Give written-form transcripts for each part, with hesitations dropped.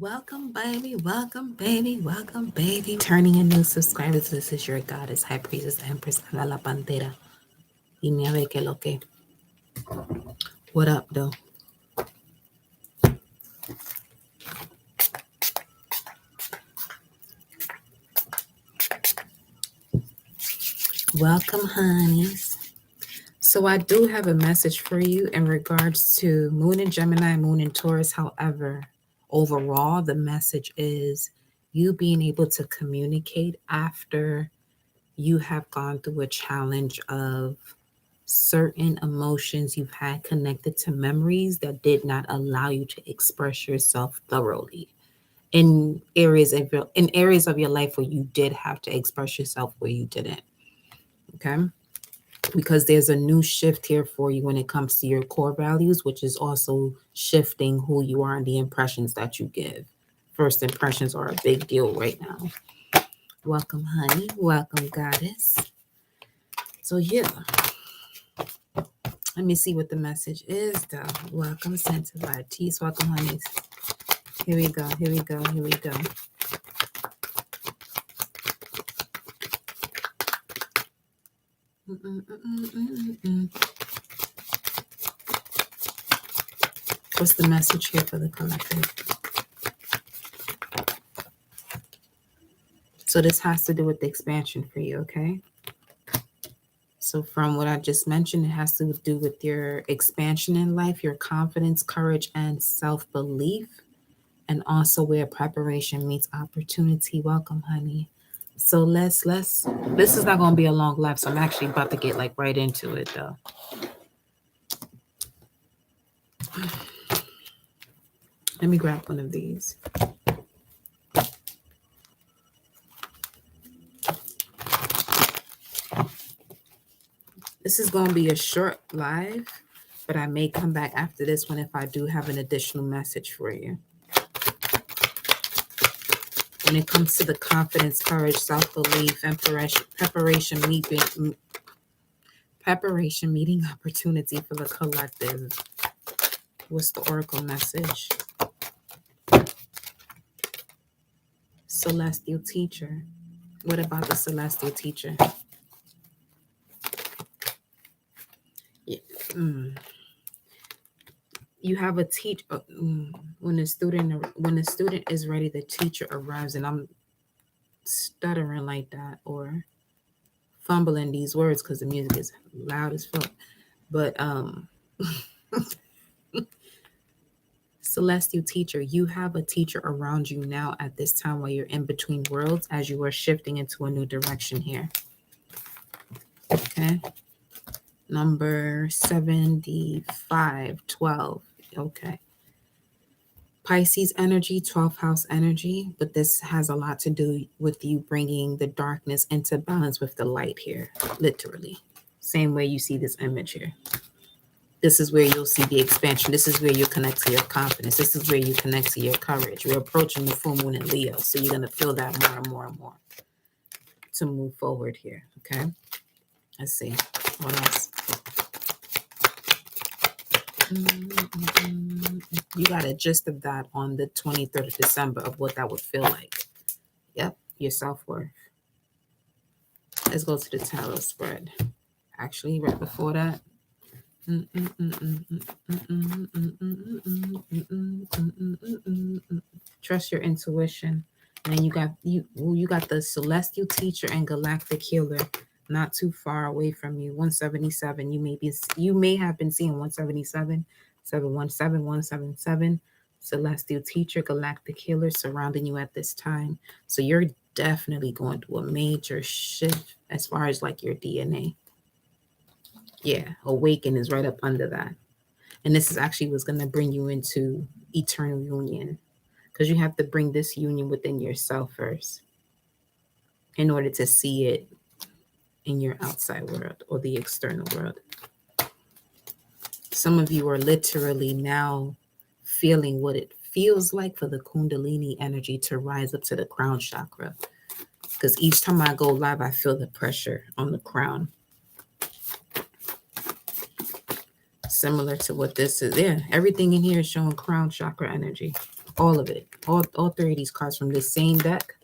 Welcome, baby. Welcome, baby. Welcome, baby. Turning in new subscribers. This is your goddess, High Priestess, Empress, Ana La Pantera. Dime a ver qué lo que. What up, though? Welcome, honeys. So I do have a message for you in regards to Moon in Gemini, Moon in Taurus. However, overall, the message is you being able to communicate after you have gone through a challenge of certain emotions you've had connected to memories that did not allow you to express yourself thoroughly in areas of your life where you did have to express yourself where you didn't. Okay, because there's a new shift here for you when it comes to your core values, which is also shifting who you are and the impressions that you give. First impressions are a big deal right now. Welcome, honey. Welcome, goddess. So yeah, let me see what the message is, though. Welcome, Sanctified Teas. Welcome, honeys. Here we go. Here we go. Here we go. What's the message here for the collective? So this has to do with the expansion for you, okay? So from what I just mentioned, it has to do with your expansion in life, your confidence, courage, and self-belief, and also where preparation meets opportunity. Welcome, honey. So let's this is not gonna be a long life, so I'm actually about to get like right into it though. Let me grab one of these. This is gonna be a short live, but I may come back after this one if I do have an additional message for you. When it comes to the confidence, courage, self-belief, and preparation meeting opportunity for the collective. What's the oracle message? Celestial teacher. What about the celestial teacher? Yeah. You have a teacher. When the student is ready, the teacher arrives, and I'm stuttering like that or fumbling these words because the music is loud as fuck. But celestial teacher, you have a teacher around you now at this time while you're in between worlds as you are shifting into a new direction here. Okay. Number 7512. Okay. Pisces energy, 12th house energy, but this has a lot to do with you bringing the darkness into balance with the light here, literally. Same way you see this image here. This is where you'll see the expansion. This is where you connect to your confidence. This is where you connect to your courage. We're approaching the full moon in Leo, so you're going to feel that more and more and more to move forward here, okay? Let's see. What else? You got a gist of that on the 23rd of December of what that would feel like. Yep, your self-worth. Let's go to the tarot spread. Actually, right before that. Trust your intuition. And then you got the celestial teacher and galactic healer not too far away from you. 177. You may have been seeing 177, 717, 177. Celestial teacher, galactic healer surrounding you at this time. So you're definitely going through a major shift as far as like your DNA. Yeah, awaken is right up under that. And this is actually what's going to bring you into eternal union, because you have to bring this union within yourself first in order to see it in your outside world or the external world. Some of you are literally now feeling what it feels like for the Kundalini energy to rise up to the crown chakra. Because each time I go live, I feel the pressure on the crown. similar to what this is. Yeah, everything in here is showing crown chakra energy. All of it. All three of these cards from the same deck.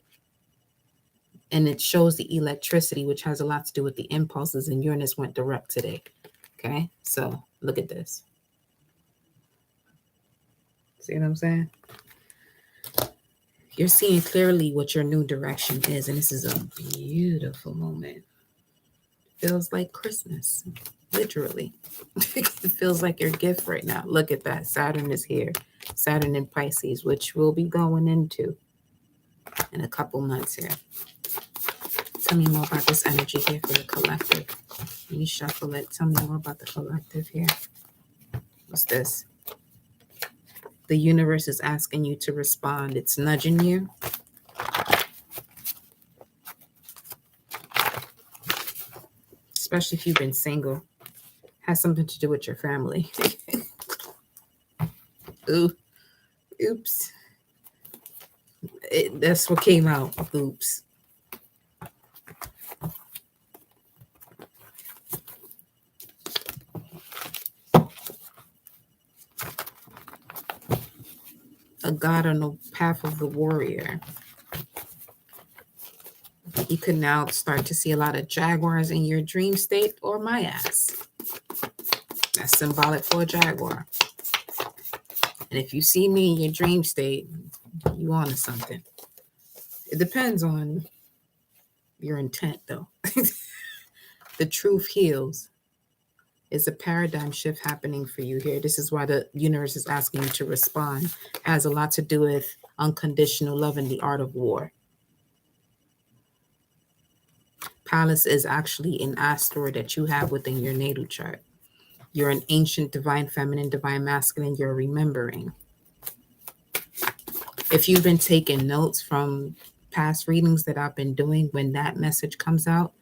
And it shows the electricity, which has a lot to do with the impulses, and Uranus went direct today. Okay, so look at this. See what I'm saying? You're seeing clearly what your new direction is, and this is a beautiful moment. Feels like Christmas, literally. It feels like your gift right now. Look at that. Saturn is here. Saturn in Pisces, which we'll be going into in a couple months here. Tell me more about this energy here for the collective. Let me shuffle it. Tell me more about the collective here. What's this? The universe is asking you to respond. It's nudging you. Especially if you've been single. Has something to do with your family. Ooh. Oops. That's what came out. Oops. A god on the path of the warrior. You could now start to see a lot of jaguars in your dream state, or my ass. That's symbolic for a jaguar. And if you see me in your dream state, you on to something. It depends on your intent, though. The truth heals. It's a paradigm shift happening for you here. This is why the universe is asking you to respond. It has a lot to do with unconditional love and the art of war. Pallas is actually an asteroid that you have within your natal chart. You're an ancient divine feminine, divine masculine. You're remembering. If you've been taking notes from past readings that I've been doing, when that message comes out,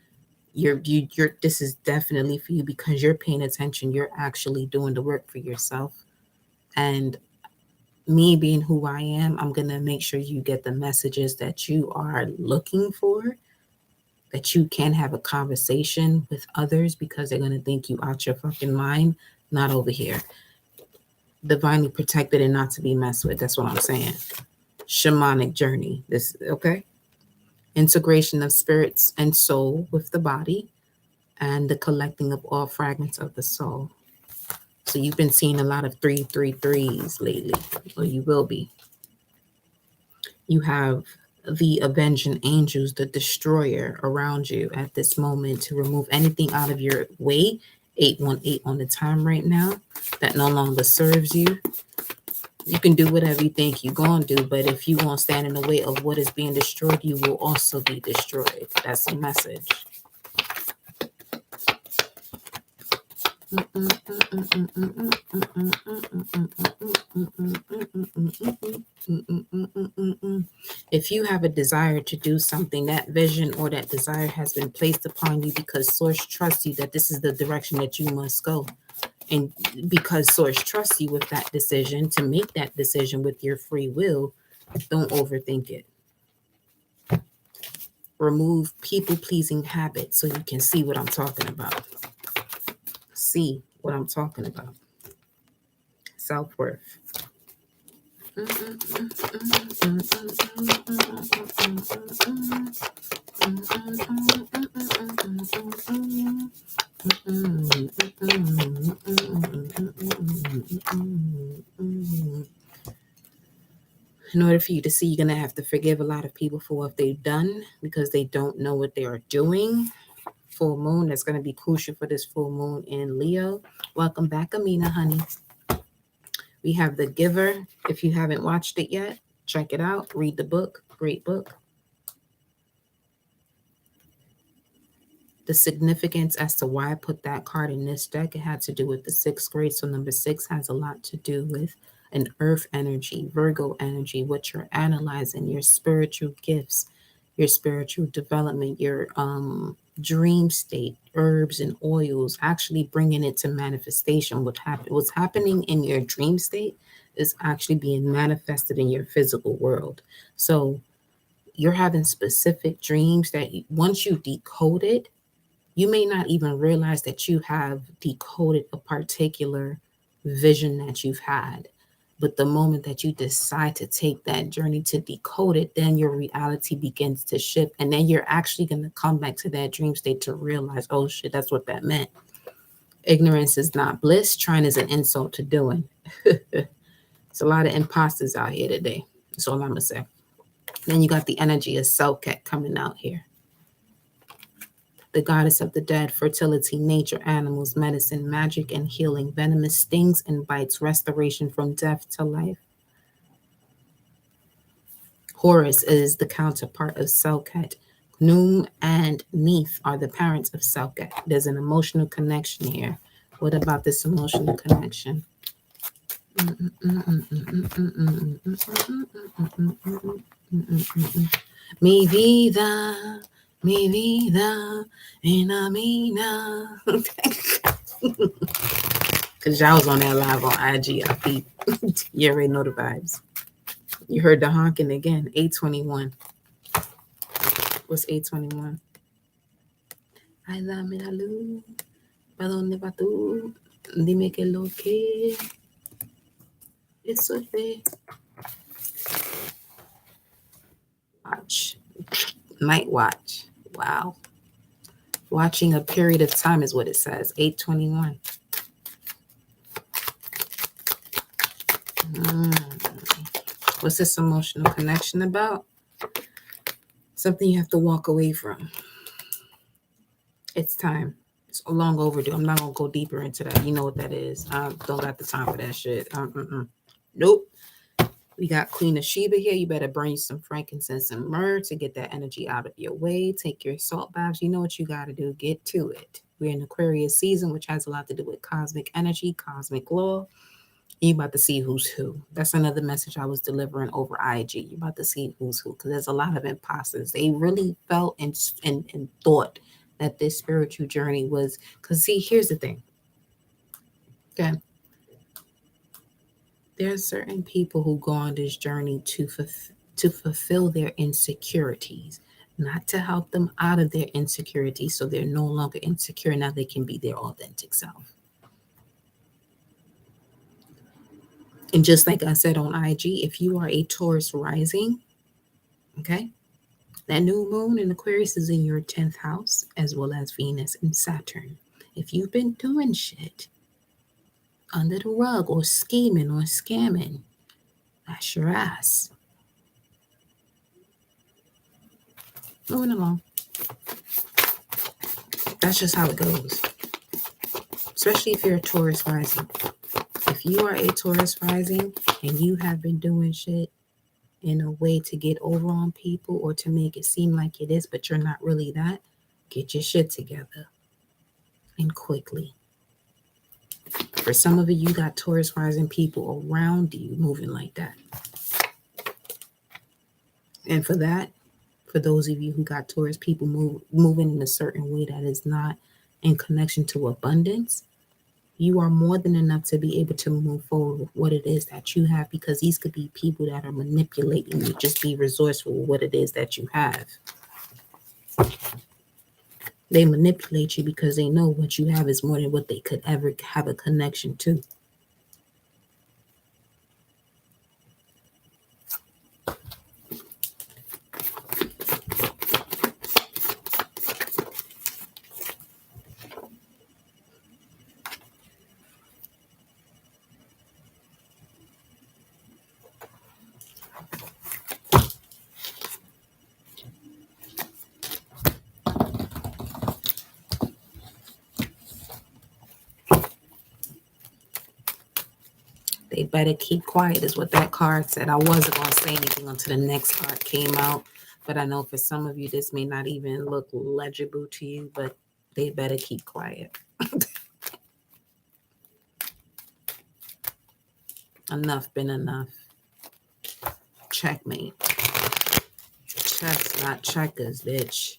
you're this is definitely for you, because you're paying attention. You're actually doing the work for yourself. And me being who I am, I'm going to make sure you get the messages that you are looking for, that you can have a conversation with others, because they're going to think you out your fucking mind, not over here. Divinely protected and not to be messed with. That's what I'm saying. Shamanic journey. This, okay? Integration of spirits and soul with the body, and the collecting of all fragments of the soul. So you've been seeing a lot of 333s lately, or you will be. You have the avenging angels, the destroyer around you at this moment to remove anything out of your way. 818 on the time right now that no longer serves you. You can do whatever you think you're going to do, but if you won't stand in the way of what is being destroyed, you will also be destroyed. That's the message. If you have a desire to do something, that vision or that desire has been placed upon you because Source trusts you that this is the direction that you must go. And because Source trusts you with that decision, to make that decision with your free will, don't overthink it. Remove people-pleasing habits so you can see what I'm talking about. See what I'm talking about. Self-worth. In order for you to see, you're going to have to forgive a lot of people for what they've done because they don't know what they are doing. Full moon, that's going to be crucial for this full moon in Leo. Welcome back, Amina, honey. We have The Giver. If you haven't watched it yet, check it out. Read the book. Great book. The significance as to why I put that card in this deck, it had to do with the 6th grade. So number 6 has a lot to do with an earth energy, Virgo energy, what you're analyzing, your spiritual gifts, your spiritual development, your dream state, herbs and oils, actually bringing it to manifestation. What's happening in your dream state is actually being manifested in your physical world. So you're having specific dreams that once you decode it, you may not even realize that you have decoded a particular vision that you've had. But the moment that you decide to take that journey to decode it, then your reality begins to shift. And then you're actually going to come back to that dream state to realize, oh shit, that's what that meant. Ignorance is not bliss. Trying is an insult to doing. It's a lot of imposters out here today. That's all I'm going to say. Then you got the energy of Selket coming out here. The goddess of the dead, fertility, nature, animals, medicine, magic, and healing, venomous stings and bites, restoration from death to life. Horus is the counterpart of Selket. Num and Neith are the parents of Selket. There's an emotional connection here. What about this emotional connection? Mi vida, mi vida, mina mina. Because y'all was on that live on IG. I think you already know the vibes. You heard the honking again. 821. What's 821? Ay, dame la luz. ¿Pa dónde vas tú? Dime qué lo que. Eso es. Watch. Night watch. Wow. Watching a period of time is what it says. 821. What's this emotional connection about? Something you have to walk away from. It's time. It's long overdue. I'm not going to go deeper into that. You know what that is. I don't got the time for that shit. Nope. We got Queen of Sheba here. You better burn you some frankincense and myrrh to get that energy out of your way. Take your salt baths. You know what you got to do. Get to it. We're in Aquarius season, which has a lot to do with cosmic energy, cosmic law. You about to see who's who. That's another message I was delivering over IG. You about to see who's who, because there's a lot of imposters. They really felt and thought that this spiritual journey was, because see, here's the thing. Okay. There are certain people who go on this journey to fulfill their insecurities, not to help them out of their insecurities so they're no longer insecure. Now they can be their authentic self. And just like I said on IG, if you are a Taurus rising, okay, that new moon in Aquarius is in your 10th house, as well as Venus and Saturn. If you've been doing shit under the rug or scheming or scamming, that's your ass. Moving along. That's just how it goes. Especially if you're a Taurus rising. If you are a Taurus rising and you have been doing shit in a way to get over on people or to make it seem like it is, but you're not really that, get your shit together and quickly. For some of you got Taurus rising people around you moving like that. And for that, for those of you who got Taurus people moving in a certain way that is not in connection to abundance, you are more than enough to be able to move forward with what it is that you have, because these could be people that are manipulating you. Just be resourceful with what it is that you have. They manipulate you because they know what you have is more than what they could ever have a connection to. They better keep quiet is what that card said. I wasn't going to say anything until the next card came out. But I know for some of you, this may not even look legible to you, but they better keep quiet. Enough been enough. Checkmate. Checks, not checkers, bitch.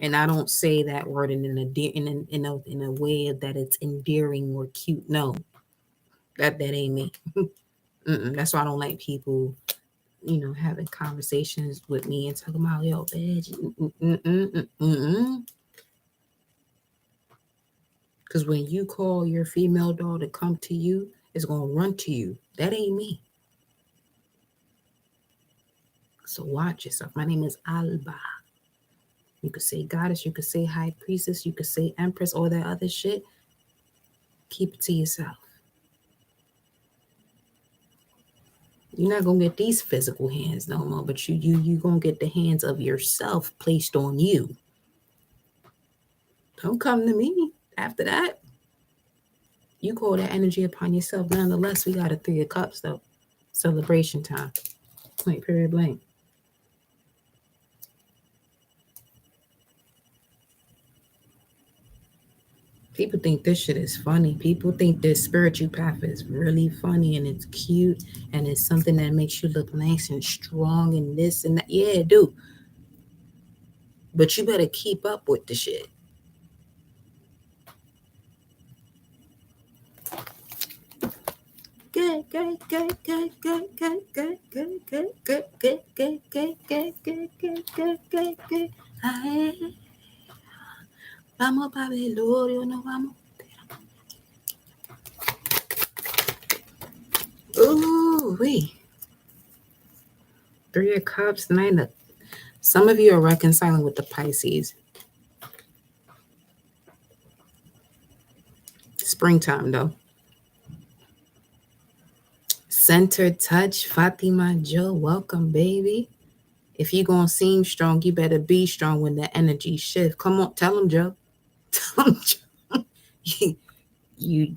And I don't say that word in a way that it's endearing or cute. No, that ain't me. That's why I don't like people, having conversations with me and talking about, yo, bitch. Because when you call your female dog to come to you, it's going to run to you. That ain't me. So watch yourself. My name is Alba. You could say goddess, you could say high priestess, you could say empress, all that other shit. Keep it to yourself. You're not gonna get these physical hands no more, but you gonna get the hands of yourself placed on you. Don't come to me after that. You call that energy upon yourself. Nonetheless, we got a 3 of Cups though. Celebration time. Point period blank. People think this shit is funny. People think this spiritual path is really funny and it's cute and it's something that makes you look nice and strong and this and that. Yeah, it do. But you better keep up with the shit. Vamos para velorio, no vamos. Ooh, wee. 3 of Cups, 9 of. Some of you are reconciling with the Pisces. Springtime, though. Center touch, Fatima Joe, welcome, baby. If you're going to seem strong, you better be strong when the energy shift. Come on, tell them, Joe. Tell them, Joe. you,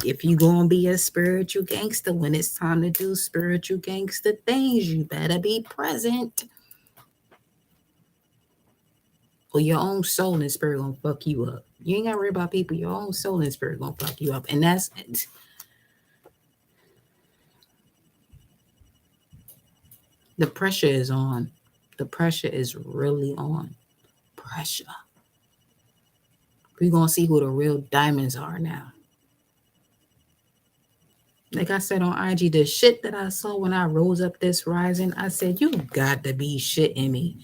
if you're going to be a spiritual gangster, when it's time to do spiritual gangster things, you better be present. Or your own soul and spirit going to fuck you up. You ain't got to worry about people. Your own soul and spirit going to fuck you up. And that's... The pressure is on. The pressure is really on. Pressure. We're going to see who the real diamonds are now. Like I said on IG, the shit that I saw when I rose up this rising, I said, you got to be shitting me.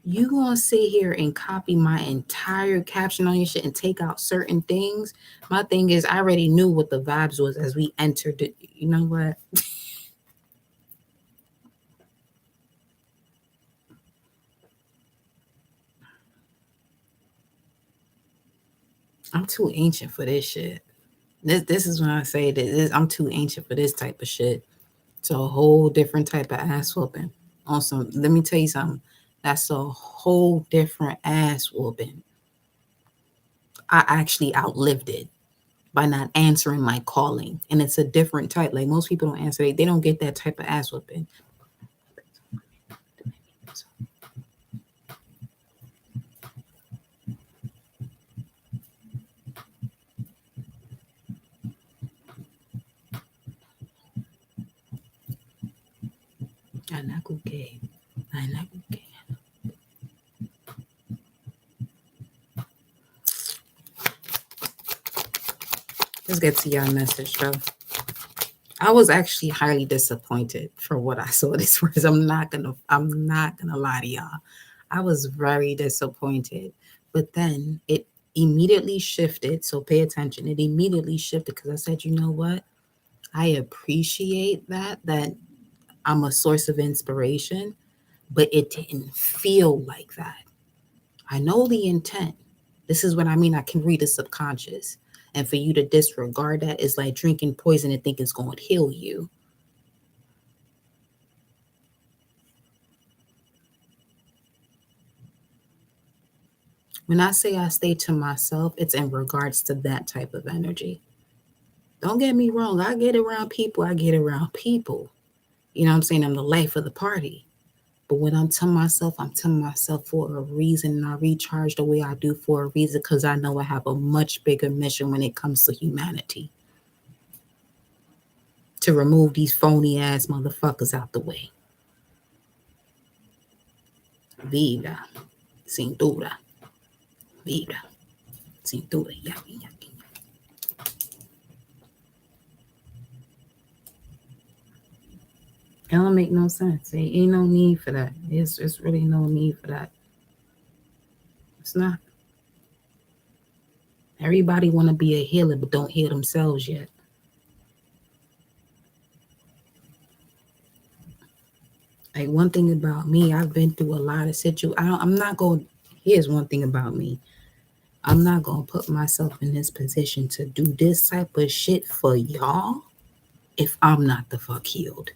You going to sit here and copy my entire caption on your shit and take out certain things? My thing is, I already knew what the vibes was as we entered it. You know what? I'm too ancient for this shit. This is when I say that I'm too ancient for this type of shit. It's a whole different type of ass whooping. Awesome. Let me tell you something. That's a whole different ass whooping. I actually outlived it by not answering my calling. And it's a different type. Like most people don't answer. They don't get that type of ass whooping. Let's get to your message, though. I was actually highly disappointed for what I saw this was. I'm not gonna lie to y'all. I was very disappointed. But then it immediately shifted. So pay attention. It immediately shifted because I said, you know what? I appreciate that I'm a source of inspiration, but it didn't feel like that. I know the intent. This is what I mean. I can read the subconscious. And for you to disregard that is like drinking poison and think it's going to heal you. When I say I stay to myself, it's in regards to that type of energy. Don't get me wrong. I get around people. You know what I'm saying? I'm the life of the party. But when I'm telling myself for a reason, and I recharge the way I do for a reason, because I know I have a much bigger mission when it comes to humanity. To remove these phony ass motherfuckers out the way. Vida, cintura. Vida, cintura. Yaki, yaki. It don't make no sense. There ain't no need for that. It's really no need for that. It's not. Everybody want to be a healer, but don't heal themselves yet. Like one thing about me, I've been through a lot of situations. I'm not going. Here's one thing about me. I'm not gonna put myself in this position to do this type of shit for y'all if I'm not the fuck healed.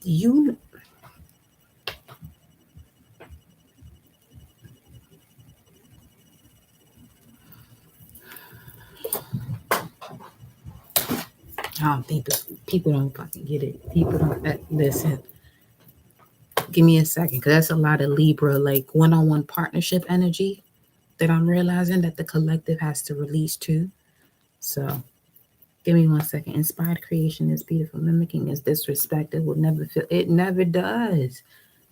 You, I don't think people don't fucking get it. People don't listen. Give me a second, because that's a lot of Libra, like one-on-one partnership energy that I'm realizing that the collective has to release too. So give me 1 second. Inspired creation is beautiful. Mimicking is disrespected. Will never feel. It never does.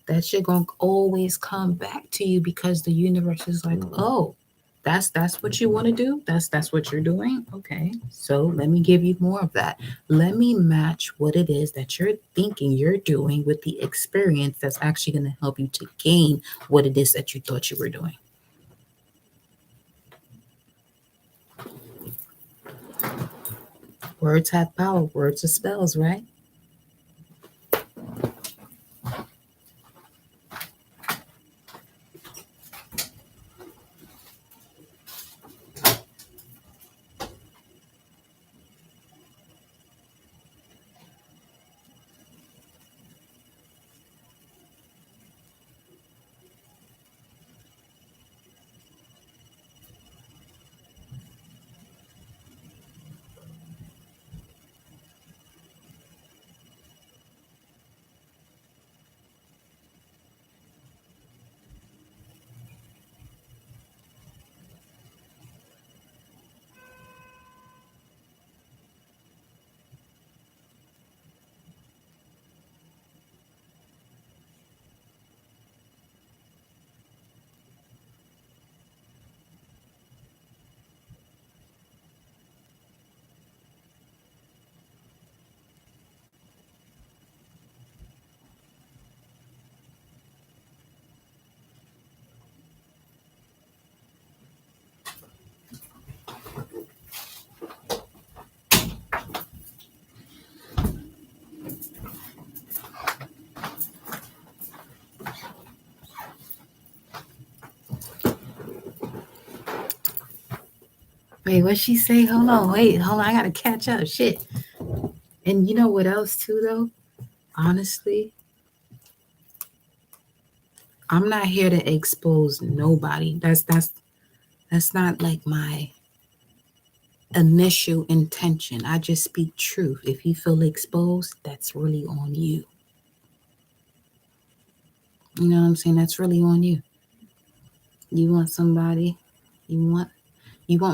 That shit gonna always come back to you because the universe is like, oh, that's what you want to do. That's what you're doing. Okay, so let me give you more of that. Let me match what it is that you're thinking you're doing with the experience that's actually going to help you to gain what it is that you thought you were doing. Words have power. Words are spells, right? Wait, what she say? Hold on, wait, hold on. I gotta catch up. Shit. And you know what else too, though? Honestly, I'm not here to expose nobody. That's not like my initial intention. I just speak truth. If you feel exposed, that's really on you. You know what I'm saying? That's really on you. You want somebody, you want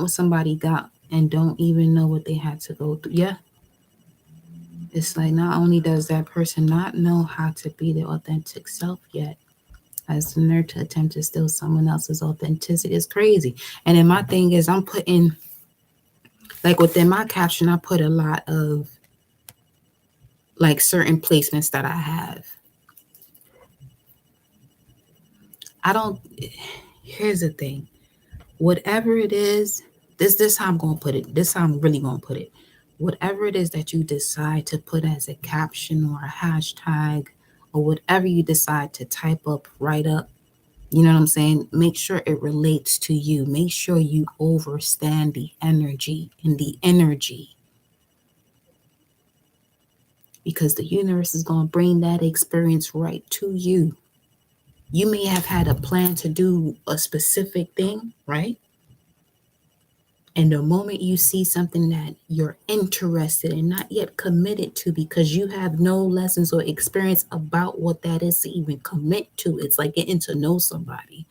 what somebody got and don't even know what they had to go through. Yeah. It's like not only does that person not know how to be their authentic self yet, as the nerve to attempt to steal someone else's authenticity is crazy. And then my thing is I'm putting, like within my caption, I put a lot of like certain placements that I have. I don't, here's the thing. Whatever it is, this how I'm gonna put it. This how I'm really gonna put it. Whatever it is that you decide to put as a caption or a hashtag or whatever you decide to type up, write up, you know what I'm saying? Make sure it relates to you. Make sure you overstand the energy and the energy, because the universe is going to bring that experience right to you. You may have had a plan to do a specific thing, right? And the moment you see something that you're interested in, not yet committed to, because you have no lessons or experience about what that is to even commit to, it's like getting to know somebody.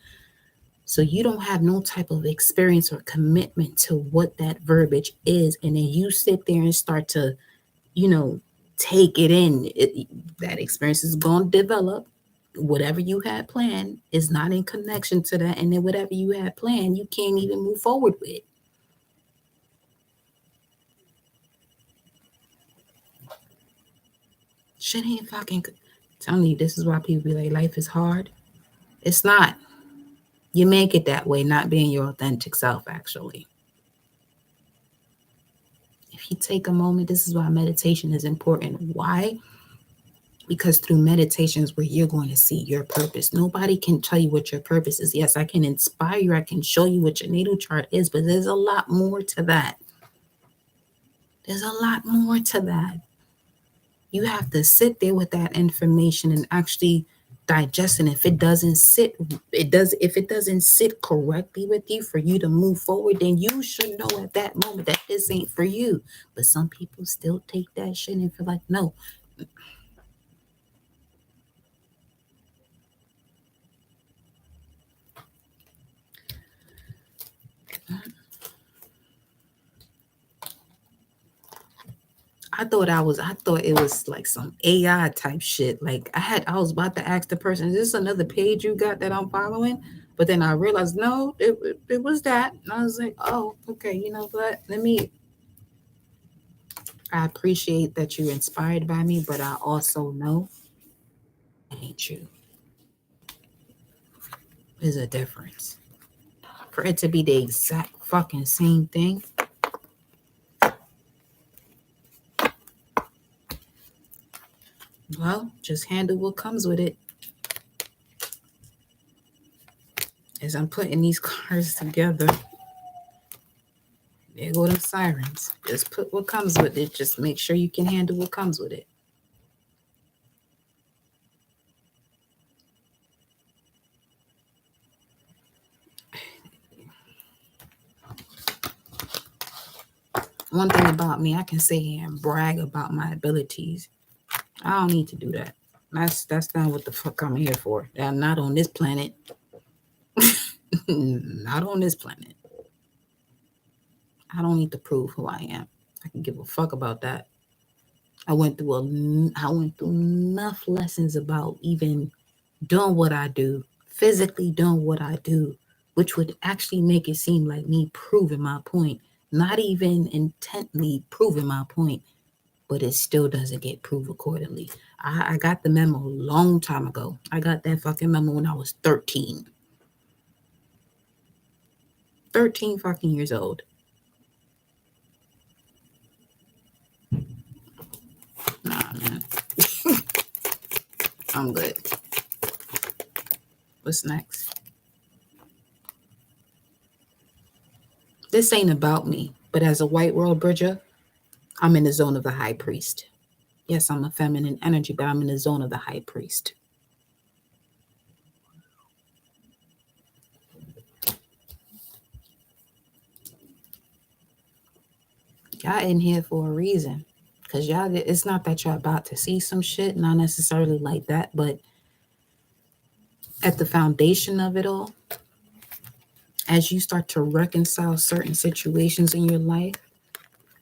So you don't have no type of experience or commitment to what that verbiage is. And then you sit there and start to, you know, take it in. That experience is going to develop. Whatever you had planned is not in connection to that. And then whatever you had planned, you can't even move forward with. Shit ain't fucking. Telling you, this is why people be like, life is hard. It's not. You make it that way, not being your authentic self, actually. If you take a moment, this is why meditation is important. Why? Because through meditation is where you're going to see your purpose. Nobody can tell you what your purpose is. Yes, I can inspire you. I can show you what your natal chart is, but there's a lot more to that. There's a lot more to that. You have to sit there with that information and actually digest it. If it doesn't sit, if it doesn't sit correctly with you for you to move forward, then you should know at that moment that this ain't for you. But some people still take that shit and feel like, no. I thought it was like some AI type shit. Like I was about to ask the person, is this another page you got that I'm following? But then I realized, no, it was that. And I was like, oh, okay, you know what? I appreciate that you're inspired by me, but I also know it ain't you. There's a difference. For it to be the exact fucking same thing, well, just handle what comes with it. As I'm putting these cards together, there go them sirens. Just put what comes with it. Just make sure you can handle what comes with it. One thing about me, I can sit here and brag about my abilities. I don't need to do that. That's not what the fuck I'm here for. I'm not on this planet. Not on this planet. I don't need to prove who I am. I can give a fuck about that. I went through enough lessons about even doing what I do, physically doing what I do, which would actually make it seem like me proving my point, not even intently proving my point, but it still doesn't get proved accordingly. I got the memo a long time ago. I got that fucking memo when I was 13. 13 fucking years old. Nah, man. I'm good. What's next? This ain't about me, but as a white world bridger, I'm in the zone of the high priest. Yes, I'm a feminine energy, but I'm in the zone of the high priest. Y'all in here for a reason. Because y'all, it's not that you're about to see some shit, not necessarily like that, but at the foundation of it all, as you start to reconcile certain situations in your life,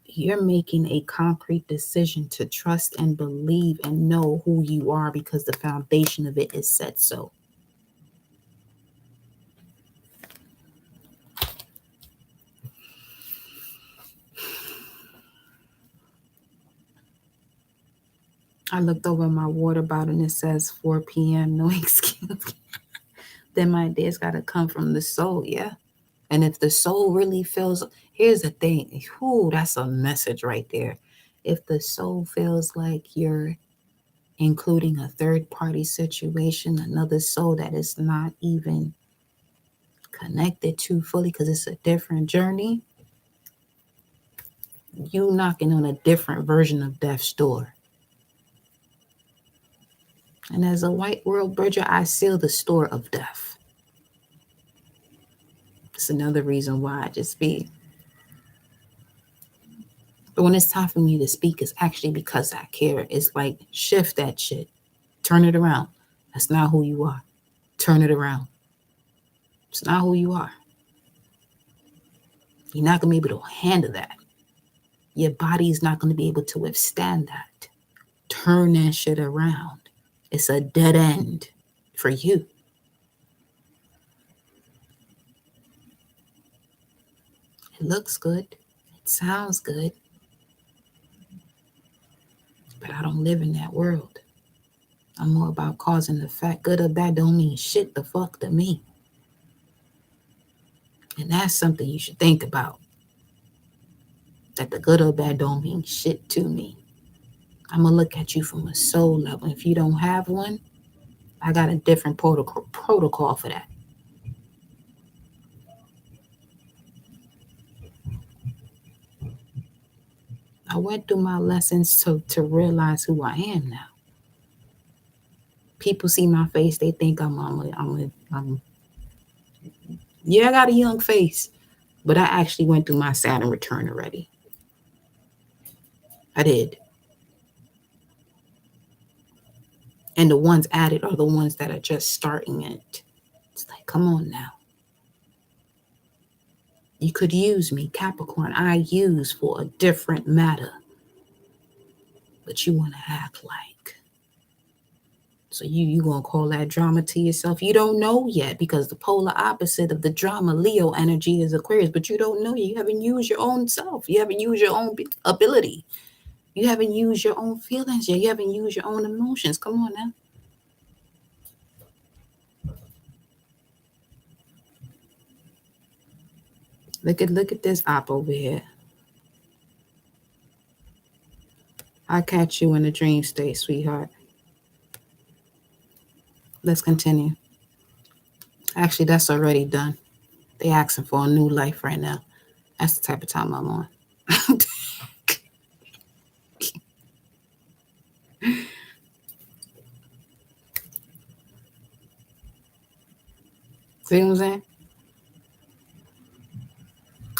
you're making a concrete decision to trust and believe and know who you are because the foundation of it is set so. I looked over my water bottle and it says 4 p.m. No excuse. Then my ideas got to come from the soul, yeah. And if the soul really feels, here's the thing, whoo, that's a message right there. If the soul feels like you're including a third party situation, another soul that is not even connected to fully because it's a different journey, you knocking on a different version of death's door. And as a white world bridger, I seal the store of death. It's another reason why I just speak. But when it's time for me to speak, it's actually because I care. It's like, shift that shit. Turn it around. That's not who you are. Turn it around. It's not who you are. You're not going to be able to handle that. Your body is not going to be able to withstand that. Turn that shit around. It's a dead end for you. It looks good. It sounds good. But I don't live in that world. I'm more about cause and effect. Good or bad don't mean shit the fuck to me. And that's something you should think about. That the good or bad don't mean shit to me. I'm gonna look at you from a soul level. If you don't have one, I got a different protocol for that. I went through my lessons to realize who I am now. People see my face, they think I'm yeah, I got a young face, but I actually went through my Saturn return already. I did. And the ones added are the ones that are just starting it. It's like, come on now. You could use me, Capricorn. I use for a different matter, but you want to act like. So you gonna call that drama to yourself? You don't know yet because the polar opposite of the drama, Leo energy, is Aquarius. But you don't know yet. You haven't used your own self. You haven't used your own ability. You haven't used your own feelings yet. You haven't used your own emotions. Come on now. Look at this op over here. I'll catch you in a dream state, sweetheart. Let's continue. Actually, that's already done. They asking for a new life right now. That's the type of time I'm on. See what I'm saying?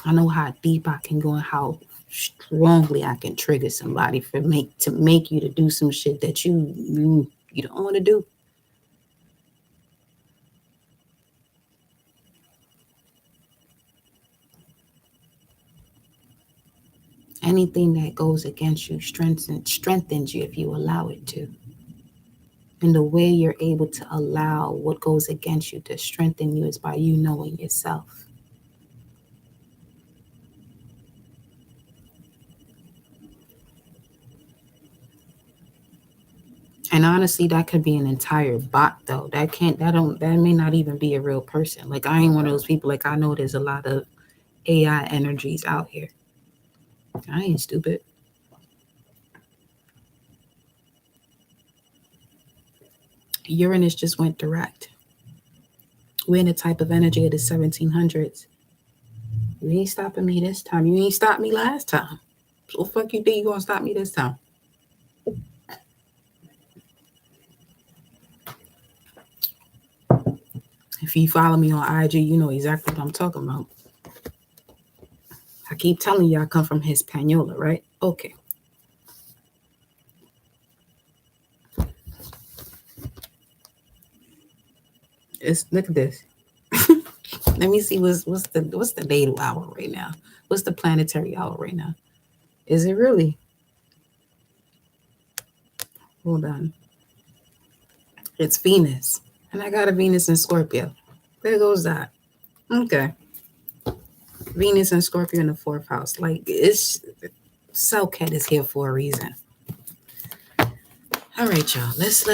I know how deep I can go and how strongly I can trigger somebody to make you to do some shit that you don't want to do. Anything that goes against you strengthens you if you allow it to. And the way you're able to allow what goes against you to strengthen you is by you knowing yourself. And honestly, that could be an entire bot though. That may not even be a real person. Like I ain't one of those people. Like I know there's a lot of AI energies out here. I ain't stupid. Uranus just went direct. We're in a type of energy of the 1700s. You ain't stopping me this time. You ain't stopped me last time. So fuck you think you gonna stop me this time? If you follow me on IG, you know exactly what I'm talking about. I keep telling you I come from Hispaniola, right? Okay. Look at this. Let me see what's the natal hour right now. What's the planetary hour right now? Is it really? Hold on. It's Venus. And I got a Venus in Scorpio. There goes that. Okay. Venus and Scorpio in the fourth house. Like it's Cellcat is here for a reason. All right, y'all. Let's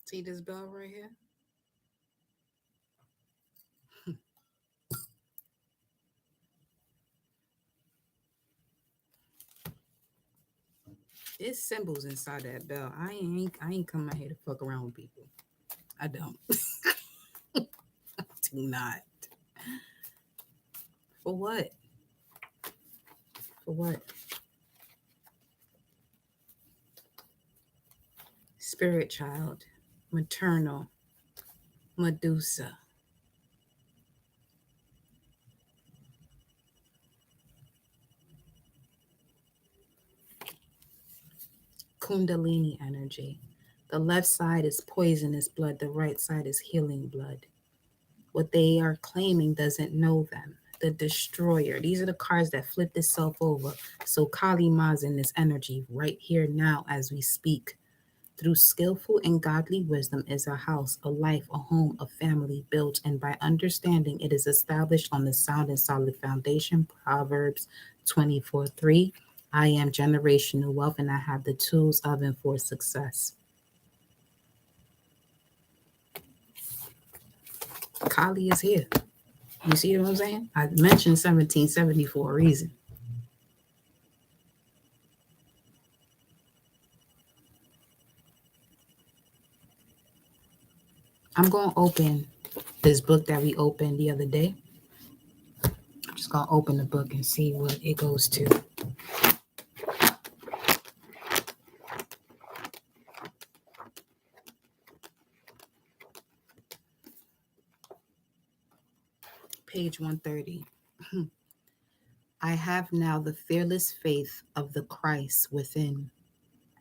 see this bell right here. It's symbols inside that bell. I ain't come out here to fuck around with people. I don't. Do not. For what? For what? Spirit child, maternal, Medusa. Kundalini energy. The left side is poisonous blood, the right side is healing blood. What they are claiming doesn't know them. The destroyer. These are the cards that flipped itself over. So Kali Ma's in this energy right here now as we speak. Through skillful and godly wisdom is a house, a life, a home, a family built, and by understanding it is established on the sound and solid foundation. Proverbs 24:3. I am generational wealth and I have the tools of and for success. Kali is here. You see what I'm saying? I mentioned 1770 for a reason. I'm going to open this book that we opened the other day. I'm just going to open the book and see what it goes to. Page 130. I have now the fearless faith of the Christ within.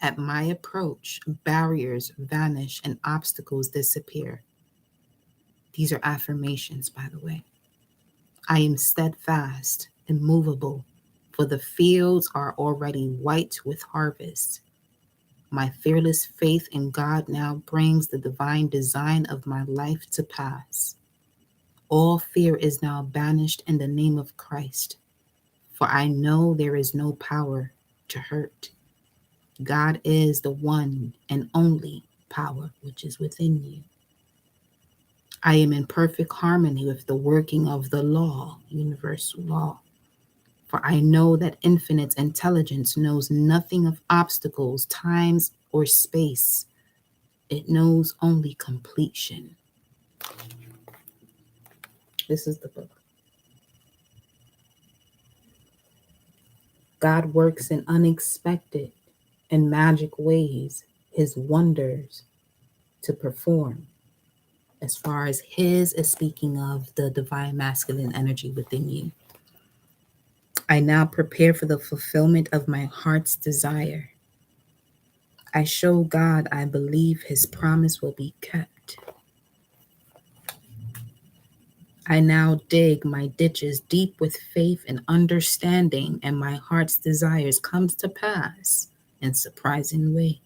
At my approach, barriers vanish and obstacles disappear. These are affirmations, by the way. I am steadfast, immovable, for the fields are already white with harvest. My fearless faith in God now brings the divine design of my life to pass. All fear is now banished in the name of Christ, for I know there is no power to hurt. God is the one and only power which is within you. I am in perfect harmony with the working of the law, universal law. For I know that infinite intelligence knows nothing of obstacles, times, or space. It knows only completion. This is the book. God works in unexpected and magic ways, his wonders to perform. As far as his is speaking of the divine masculine energy within you. I now prepare for the fulfillment of my heart's desire. I show God I believe his promise will be kept. I now dig my ditches deep with faith and understanding, and my heart's desires comes to pass in surprising way.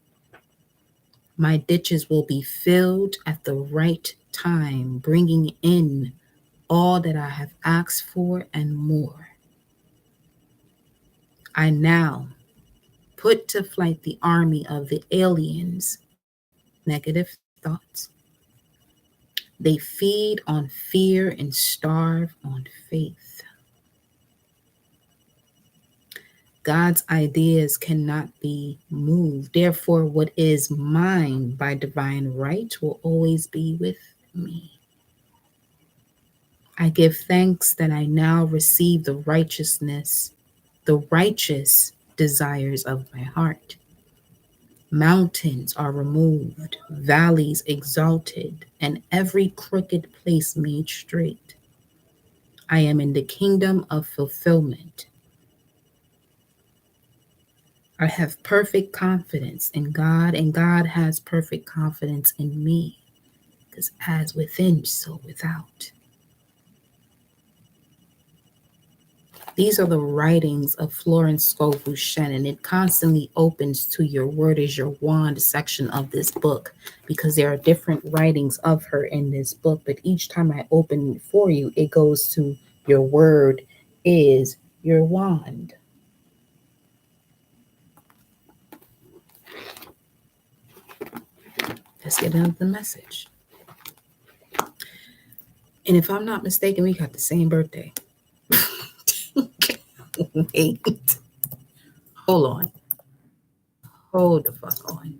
My ditches will be filled at the right time, bringing in all that I have asked for and more. I now put to flight the army of the aliens, negative thoughts. They feed on fear and starve on faith. God's ideas cannot be moved. Therefore, what is mine by divine right will always be with me. I give thanks that I now receive the righteous desires of my heart. Mountains are removed, valleys exalted, and every crooked place made straight. I am in the kingdom of fulfillment. I have perfect confidence in God, and God has perfect confidence in me, because as within, so without. These are the writings of Florence Scovel Shen, and it constantly opens to your word is your wand section of this book, because there are different writings of her in this book, but each time I open it for you, it goes to your word is your wand. Let's get into the message. And if I'm not mistaken, we got the same birthday. Wait. Hold on. Hold the fuck on.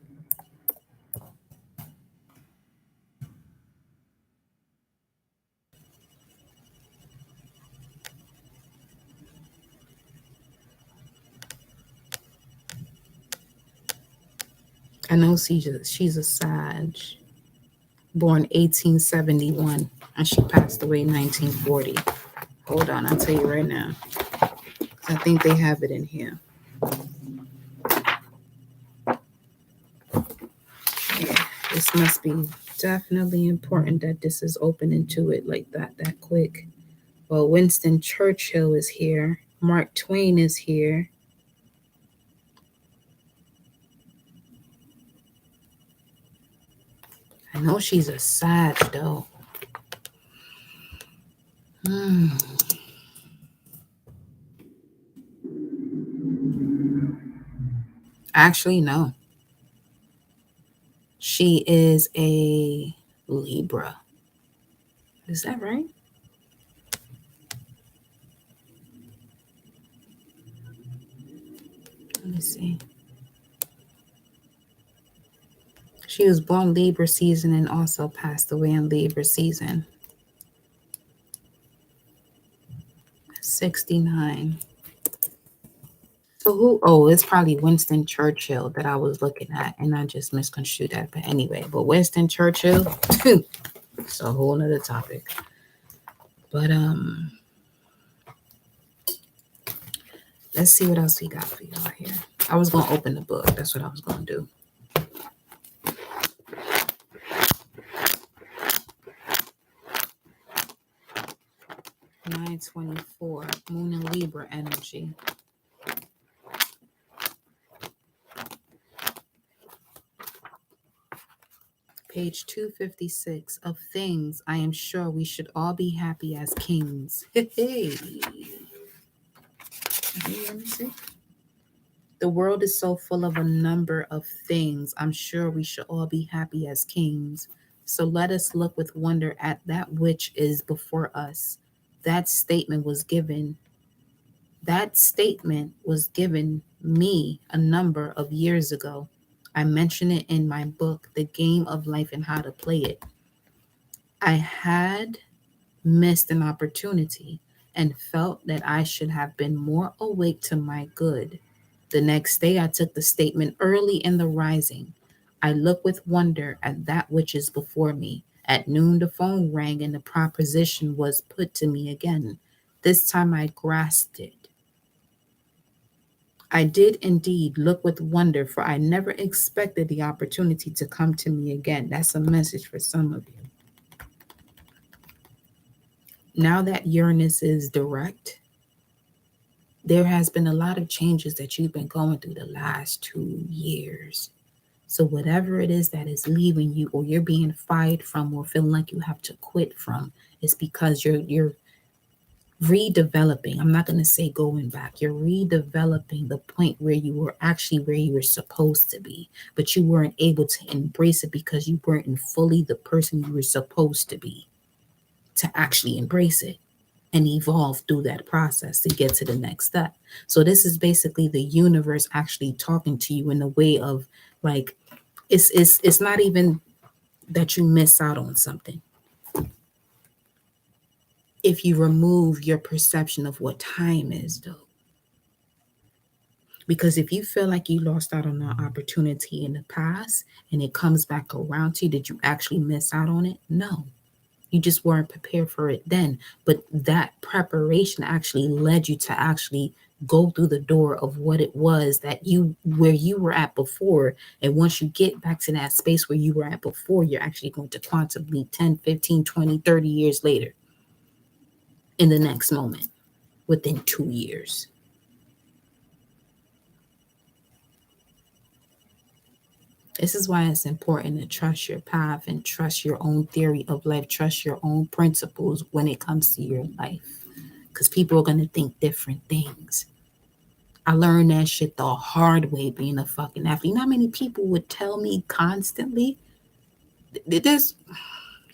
I know she's a Sag, born 1871, and she passed away in 1940. Hold on, I'll tell you right now. I think they have it in here. Yeah, this must be definitely important that this is open into it like that quick. Well, Winston Churchill is here. Mark Twain is here. I know she's a Sag though. Actually, no. She is a Libra. Is that right? Let me see. She was born Libra season and also passed away in Libra season. 69. So who? Oh, it's probably Winston Churchill that I was looking at, and I just misconstrued that. But anyway, but Winston Churchill, it's a whole nother topic. But let's see what else we got for y'all here. I was gonna open the book. That's what I was gonna do. 924, Moon and Libra energy. Page 256 of things I am sure we should all be happy as kings. Hey. Let me see. The world is so full of a number of things. I'm sure we should all be happy as kings. So let us look with wonder at that which is before us. That statement was given me a number of years ago. I mention it in my book, The Game of Life and How to Play It. I had missed an opportunity and felt that I should have been more awake to my good. The next day, I took the statement early in the rising. I look with wonder at that which is before me. At noon, the phone rang and the proposition was put to me again. This time I grasped it. I did indeed look with wonder, for I never expected the opportunity to come to me again. That's a message for some of you. Now that Uranus is direct, there has been a lot of changes that you've been going through the last 2 years. So whatever it is that is leaving you, or you're being fired from, or feeling like you have to quit from, is because you're redeveloping. I'm not going to say going back. You're redeveloping the point where you were actually where you were supposed to be, but you weren't able to embrace it because you weren't fully the person you were supposed to be to actually embrace it and evolve through that process to get to the next step. So this is basically the universe actually talking to you in a way of like, it's not even that you miss out on something. If you remove your perception of what time is, though. Because if you feel like you lost out on an opportunity in the past and it comes back around to you, did you actually miss out on it? No. You just weren't prepared for it then. But that preparation actually led you to actually go through the door of what it was that where you were at before. And once you get back to that space where you were at before, you're actually going to quantum leap 10, 15, 20, 30 years later in the next moment within 2 years. This is why it's important to trust your path and trust your own theory of life, trust your own principles when it comes to your life. Because people are going to think different things. I learned that shit the hard way being a fucking athlete. You know how many people would tell me constantly? This,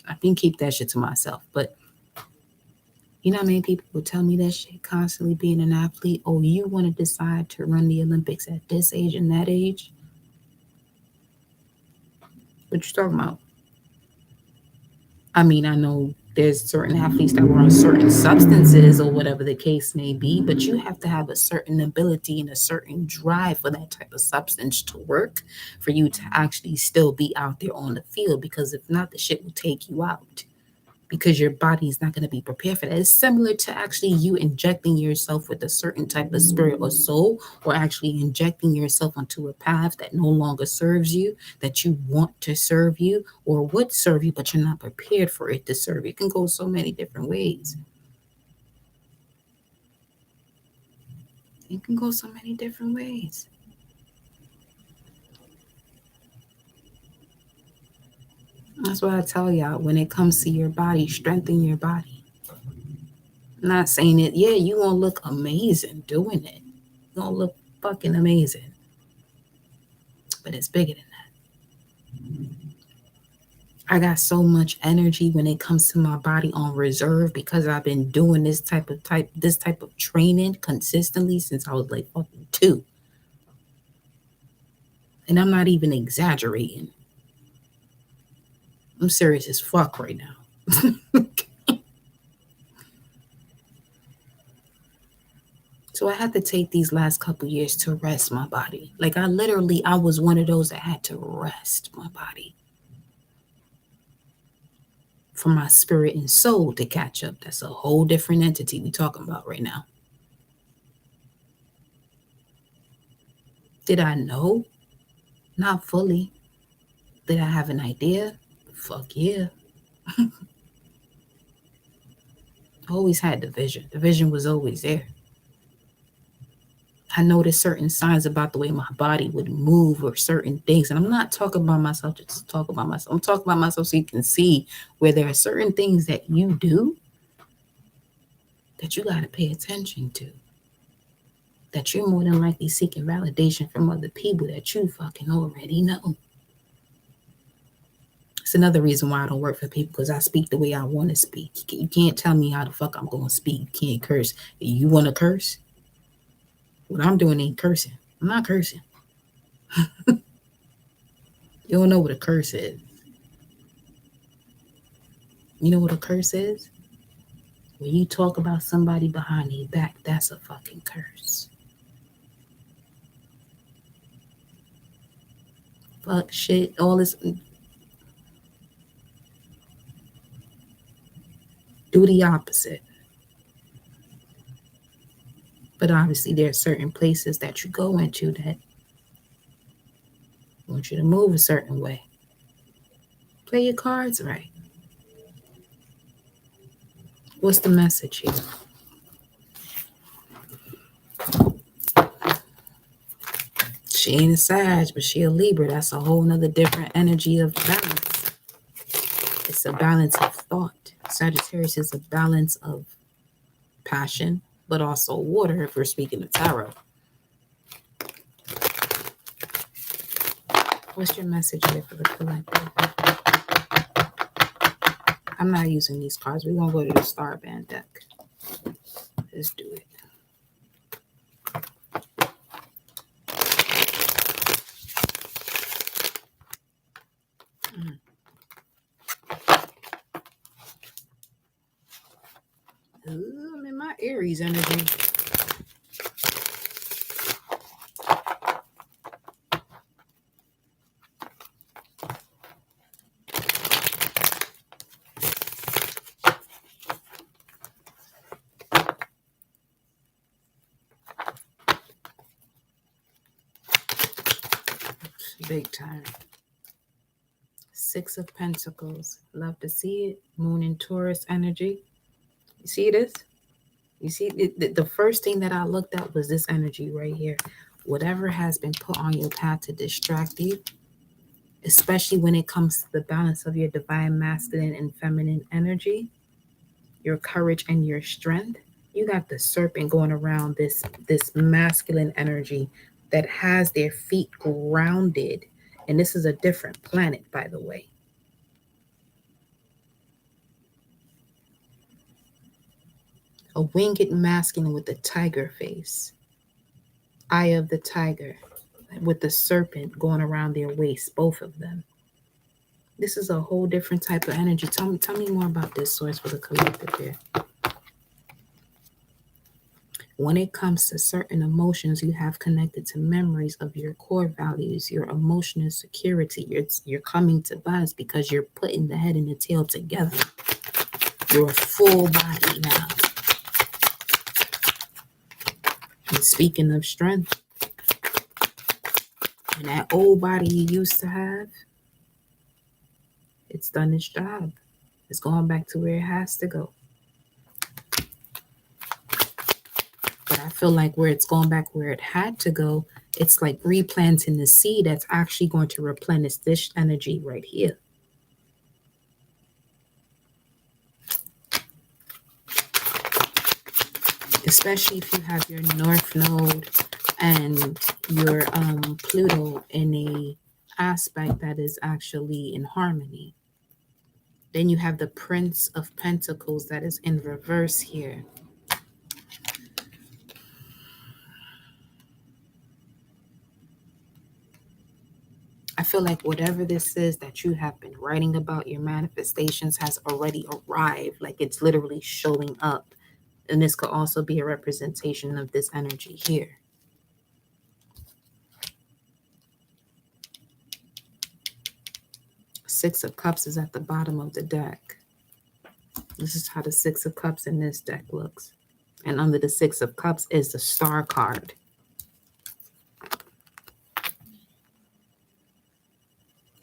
I can keep that shit to myself, but you know how many people would tell me that shit constantly being an athlete? Oh, you want to decide to run the Olympics at this age and that age? What you talking about? I mean, I know there's certain athletes that were on certain substances or whatever the case may be, but you have to have a certain ability and a certain drive for that type of substance to work for you to actually still be out there on the field. Because if not, the shit will take you out because your body is not going to be prepared for that. It's similar to actually you injecting yourself with a certain type of spirit or soul, or actually injecting yourself onto a path that no longer serves you, that you want to serve you or would serve you, but you're not prepared for it to serve you. It can go so many different ways. It can go so many different ways. That's why I tell y'all, when it comes to your body, strengthen your body. I'm not saying it, yeah, you gonna look amazing doing it. You're gonna look fucking amazing. But it's bigger than that. I got so much energy when it comes to my body on reserve because I've been doing this type of training consistently since I was like fucking 2. And I'm not even exaggerating. I'm serious as fuck right now. So I had to take these last couple years to rest my body. Like I was one of those that had to rest my body for my spirit and soul to catch up. That's a whole different entity we talking about right now. Did I know? Not fully. Did I have an idea? Fuck yeah. Always had the vision. The vision was always there. I noticed certain signs about the way my body would move or certain things. And I'm not talking about myself just to talk about myself. I'm talking about myself so you can see where there are certain things that you do that you got to pay attention to. That you're more than likely seeking validation from other people that you fucking already know. It's another reason why I don't work for people, because I speak the way I want to speak. You can't tell me how the fuck I'm going to speak. You can't curse. You want to curse? What I'm doing ain't cursing. I'm not cursing. You don't know what a curse is. You know what a curse is? When you talk about somebody behind their back, that's a fucking curse. Fuck, shit, all this. Do the opposite. But obviously, there are certain places that you go into that want you to move a certain way. Play your cards right. What's the message here? She ain't a Sag, but she a Libra. That's a whole nother different energy of balance. It's a balance of thought. Sagittarius is a balance of passion, but also water if we're speaking of tarot. What's your message here for the collective? I'm not using these cards. We're going to go to the Star Band deck. Let's do it. Ooh, I'm in my Aries energy. Big time. 6 of Pentacles. Love to see it. Moon and Taurus energy. You see this? You see, the first thing that I looked at was this energy right here. Whatever has been put on your path to distract you, especially when it comes to the balance of your divine masculine and feminine energy, your courage and your strength. You got the serpent going around this masculine energy that has their feet grounded. And this is a different planet, by the way. A winged masculine with the tiger face. Eye of the tiger with the serpent going around their waist, both of them. This is a whole different type of energy. Tell me more about this, source for the collective here. When it comes to certain emotions, you have connected to memories of your core values, your emotional security. You're coming to balance because you're putting the head and the tail together. You're a full body now. And speaking of strength, and that old body you used to have, it's done its job. It's going back to where it has to go. But I feel like where it's going back where it had to go, it's like replanting the seed that's actually going to replenish this energy right here. especially if you have your North Node and your Pluto in a aspect that is actually in harmony. Then you have the Prince of Pentacles that is in reverse here. I feel like whatever this is that you have been writing about, your manifestations has already arrived. Like it's literally showing up. And this could also be a representation of this energy here. Six of Cups is at the bottom of the deck. This is how the Six of Cups in this deck looks. And under the Six of Cups is the Star card.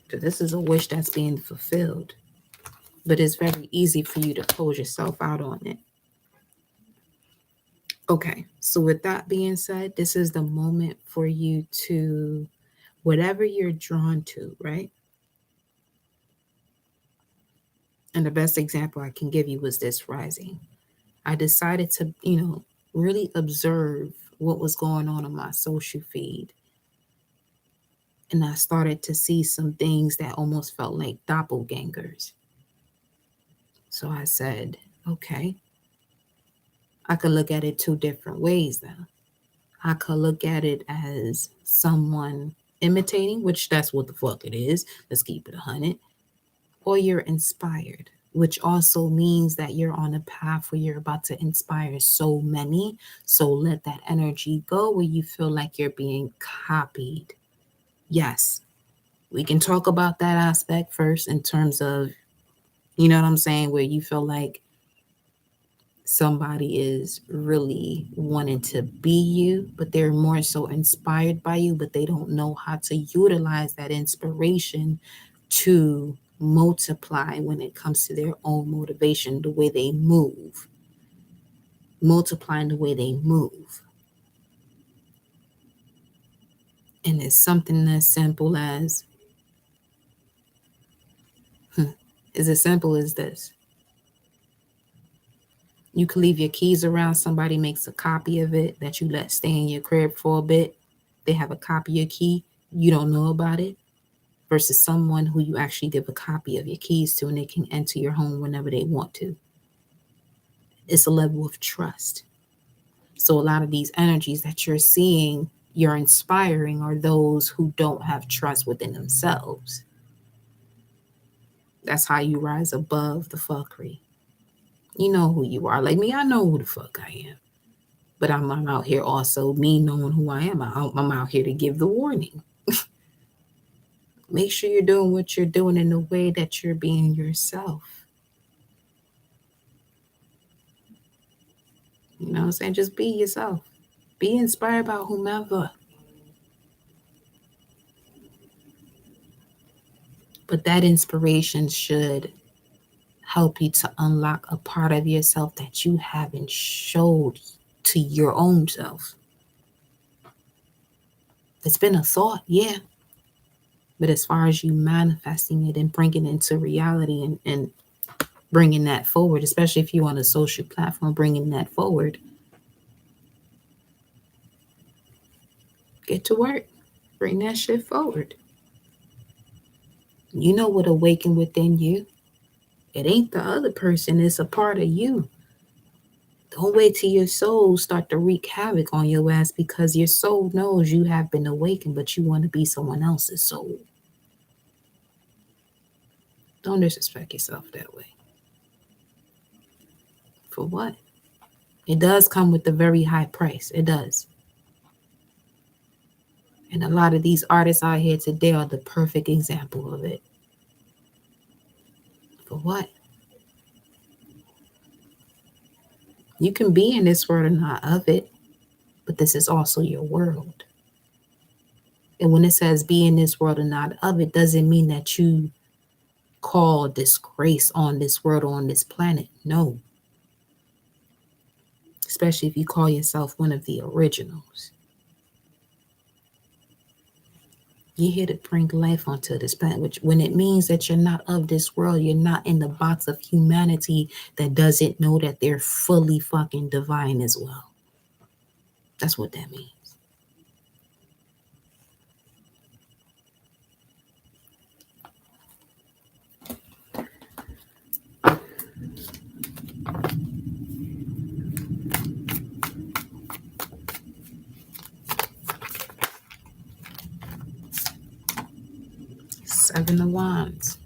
So this is a wish that's being fulfilled. But it's very easy for you to close yourself out on it. Okay, so with that being said, this is the moment for you to, whatever you're drawn to, right? And the best example I can give you was this rising. I decided to, really observe what was going on my social feed. And I started to see some things that almost felt like doppelgangers. So I said, okay, I could look at it two different ways though. I could look at it as someone imitating, which that's what the fuck it is. Let's keep it 100. Or you're inspired, which also means that you're on a path where you're about to inspire so many. So let that energy go where you feel like you're being copied. Yes, we can talk about that aspect first in terms of, you know what I'm saying, where you feel like somebody is really wanting to be you, but they're more so inspired by you, but they don't know how to utilize that inspiration to multiply when it comes to their own motivation, the way they move, multiplying the way they move. And it's something as simple as, is as simple as this. You can leave your keys around, somebody makes a copy of it that you let stay in your crib for a bit. They have a copy of your key, you don't know about it, versus someone who you actually give a copy of your keys to and they can enter your home whenever they want to. It's a level of trust. So a lot of these energies that you're seeing, you're inspiring, are those who don't have trust within themselves. That's how you rise above the fuckery. You know who you are. Like me, I know who the fuck I am. But I'm out here also, me knowing who I am, I'm out here to give the warning. Make sure you're doing what you're doing in the way that you're being yourself. You know what I'm saying? Just be yourself. Be inspired by whomever. But that inspiration should help you to unlock a part of yourself that you haven't showed to your own self. It's been a thought, yeah. But as far as you manifesting it and bringing it into reality and bringing that forward, especially if you're on a social platform, bringing that forward, get to work. Bring that shit forward. You know what awakened within you. It ain't the other person, it's a part of you. Don't wait till your soul start to wreak havoc on your ass, because your soul knows you have been awakened, but you want to be someone else's soul. Don't disrespect yourself that way. For what? It does come with a very high price. It does. And a lot of these artists out here today are the perfect example of it. For what? You can be in this world and not of it, but this is also your world. And when it says be in this world and not of it, doesn't mean that you call disgrace on this world or on this planet. No. Especially if you call yourself one of the originals. You're here to bring life onto this planet, which when it means that you're not of this world, you're not in the box of humanity that doesn't know that they're fully fucking divine as well. That's what that means. Seven of Wands.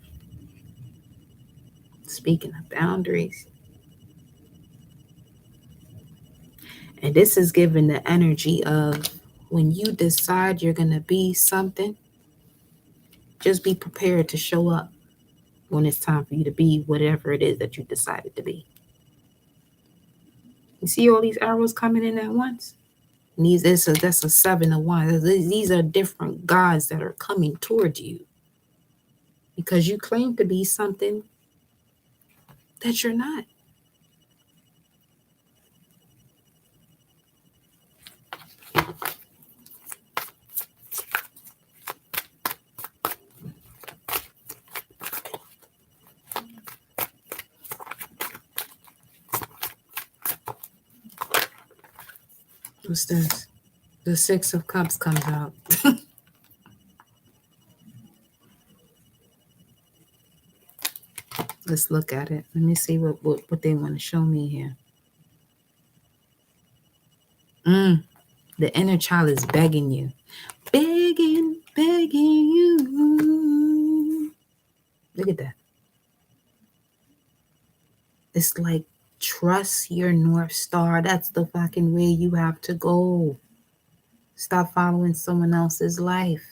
Speaking of boundaries. And this is given the energy of when you decide you're going to be something, just be prepared to show up when it's time for you to be whatever it is that you decided to be. You see all these arrows coming in at once? And that's a seven of wands. These are different gods that are coming towards you because you claim to be something that you're not. What's this? The Six of Cups comes out. Let's look at it. Let me see what they want to show me here. The inner child is begging you. Begging you. Look at that. It's like, trust your North Star. That's the fucking way you have to go. Stop following someone else's life.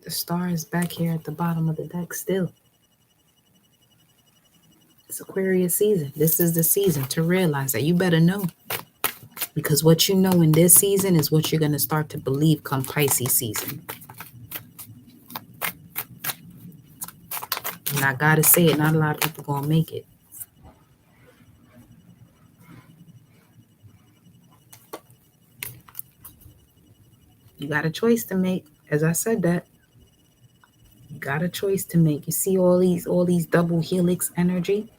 The star is back here at the bottom of the deck still. It's Aquarius season. This is the season to realize that you better know. Because what you know in this season is what you're going to start to believe come Pisces season. And I got to say it, not a lot of people going to make it. You got a choice to make. As I said that. You got a choice to make. You see all these double helix energy?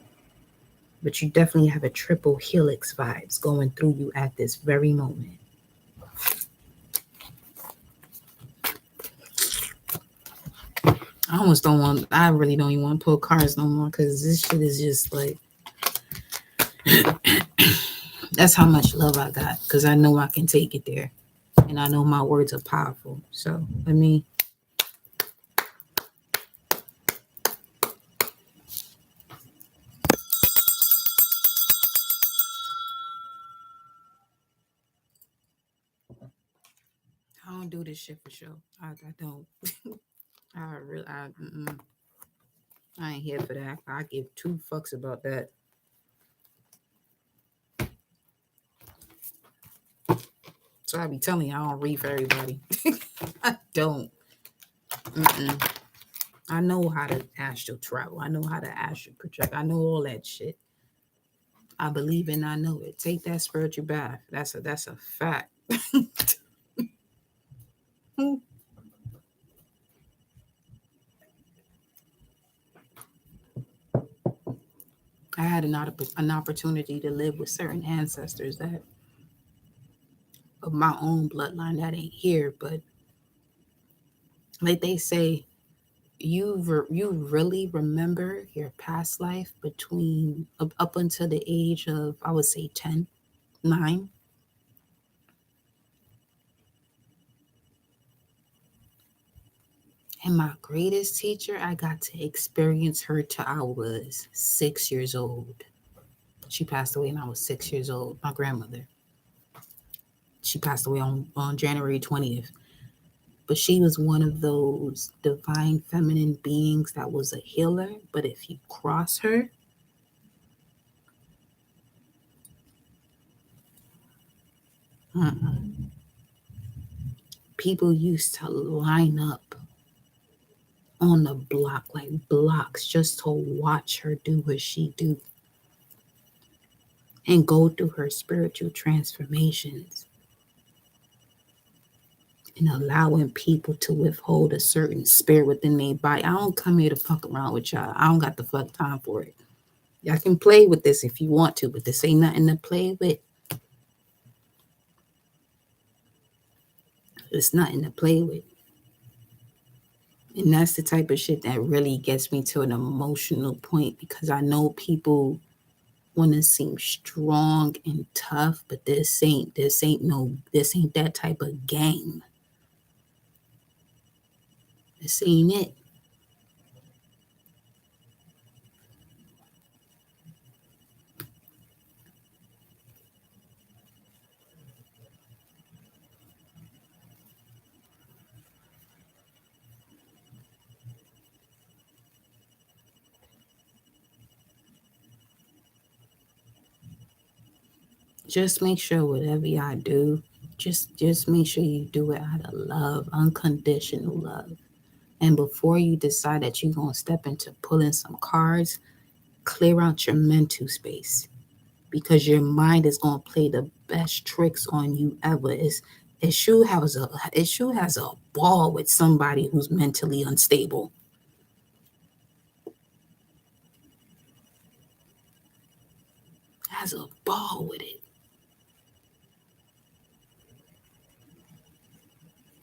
But you definitely have a triple helix vibes going through you at this very moment. I really don't even want to pull cards no more because this shit is just like, that's how much love I got because I know I can take it there. And I know my words are powerful. So, let me. I don't do this shit for sure. I don't. I ain't here for that. I give two fucks about that. So I be telling you, I don't read for everybody. I don't. I know how to astral travel. I know how to astral project. I know all that shit. I believe it and I know it. Take that spiritual bath. That's a fact. I had an opportunity to live with certain ancestors that of my own bloodline that ain't here, but like they say, you really remember your past life between up until the age of, I would say, 10, 9. And my greatest teacher, I got to experience her till I was 6 years old. She passed away when I was 6 years old. My grandmother. She passed away on January 20th. But she was one of those divine feminine beings that was a healer. But if you cross her, people used to line up on the block, like blocks, just to watch her do what she do and go through her spiritual transformations. and allowing people to withhold a certain spirit within their body. I don't come here to fuck around with y'all. I don't got the fuck time for it. Y'all can play with this if you want to, but this ain't nothing to play with. It's nothing to play with. And that's the type of shit that really gets me to an emotional point, because I know people want to seem strong and tough, but this ain't that type of game. This ain't it. Just make sure whatever y'all do, just make sure you do it out of love, unconditional love. And before you decide that you're gonna step into pulling some cards, clear out your mental space, because your mind is gonna play the best tricks on you ever. It sure has a ball with somebody who's mentally unstable. Has a ball with it.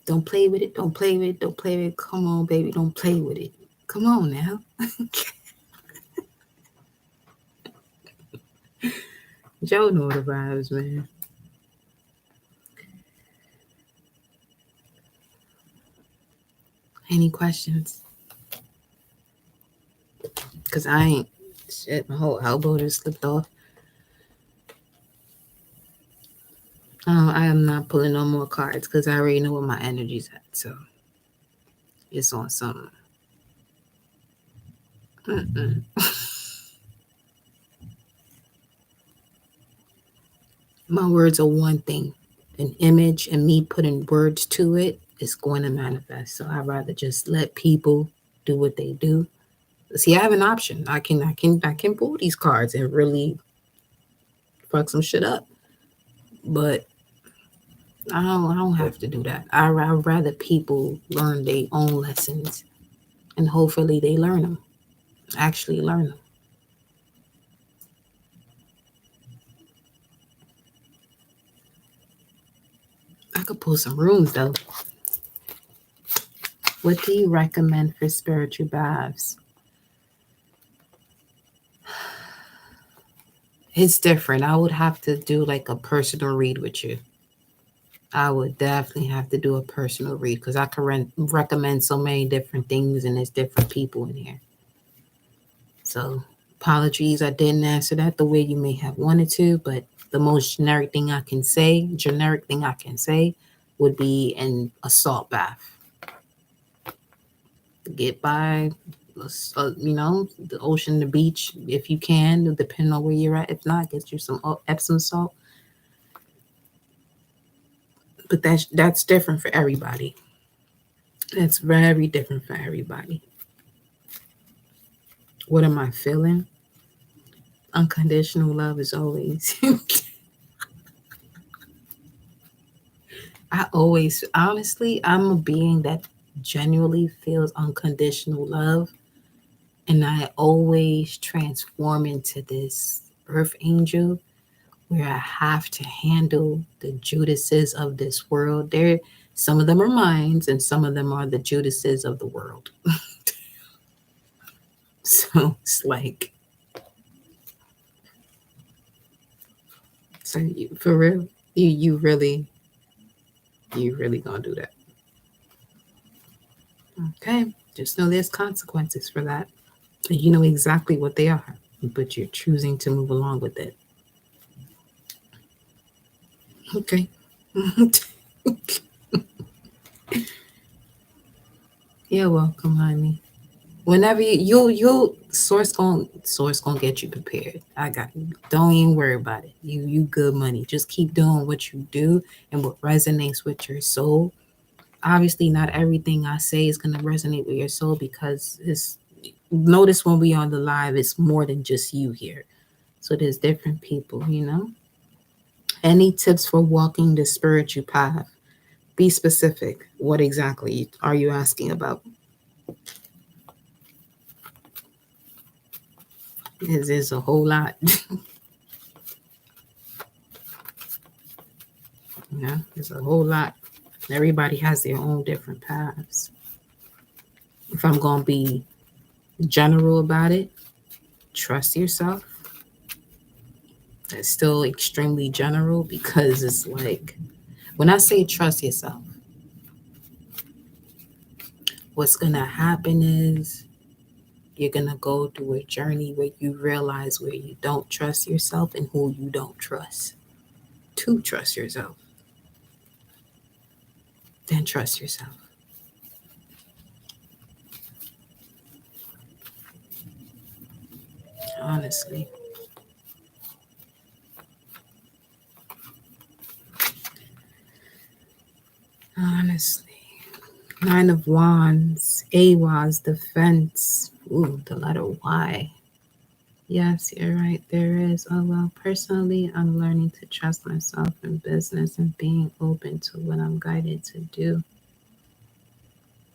Don't play with it. Don't play with it. Don't play with it. Come on, baby. Don't play with it. Come on now. Joe know the vibes, man. Any questions? Because I ain't. Shit, my whole elbow just slipped off. I am not pulling no more cards because I already know where my energy's at. So it's on something. My words are one thing. An image and me putting words to it is going to manifest. So I'd rather just let people do what they do. See, I have an option. I can pull these cards and really fuck some shit up. But I don't have to do that. I'd rather people learn their own lessons, and hopefully they learn them. Actually learn them. I could pull some rooms though. What do you recommend for spiritual baths? It's different. I would have to do like a personal read with you. I would definitely have to do a personal read because I can recommend so many different things and there's different people in here. So apologies, I didn't answer that the way you may have wanted to, but the most generic thing I can say would be an assault bath. Get by, the ocean, the beach, if you can, depending on where you're at. If not, get you some Epsom salt. But that's different for everybody. That's very different for everybody. What am I feeling? Unconditional love is always. Honestly, I'm a being that genuinely feels unconditional love. And I always transform into this earth angel where I have to handle the Judases of this world. Some of them are mine, and some of them are the Judases of the world. So it's like, so for real, you really gonna do that? Okay, just know there's consequences for that. You know exactly what they are, but you're choosing to move along with it. Okay. You're welcome, honey. Whenever you source gonna get you prepared. I got you. Don't even worry about it. You good money. Just keep doing what you do and what resonates with your soul. Obviously, not everything I say is gonna resonate with your soul because it's notice when we on the live, it's more than just you here. So there's different people. Any tips for walking the spiritual path? Be specific. What exactly are you asking about? There's a whole lot. There's a whole lot. Everybody has their own different paths. If I'm going to be general about it, trust yourself. That's still extremely general because it's like, when I say trust yourself, what's going to happen is you're going to go through a journey where you realize where you don't trust yourself and who you don't trust. To trust yourself, then trust yourself. Honestly. Honestly. Nine of Wands, Awas, Defense. Ooh, the letter Y. Yes, you're right. There is. Oh, well, personally, I'm learning to trust myself in business and being open to what I'm guided to do.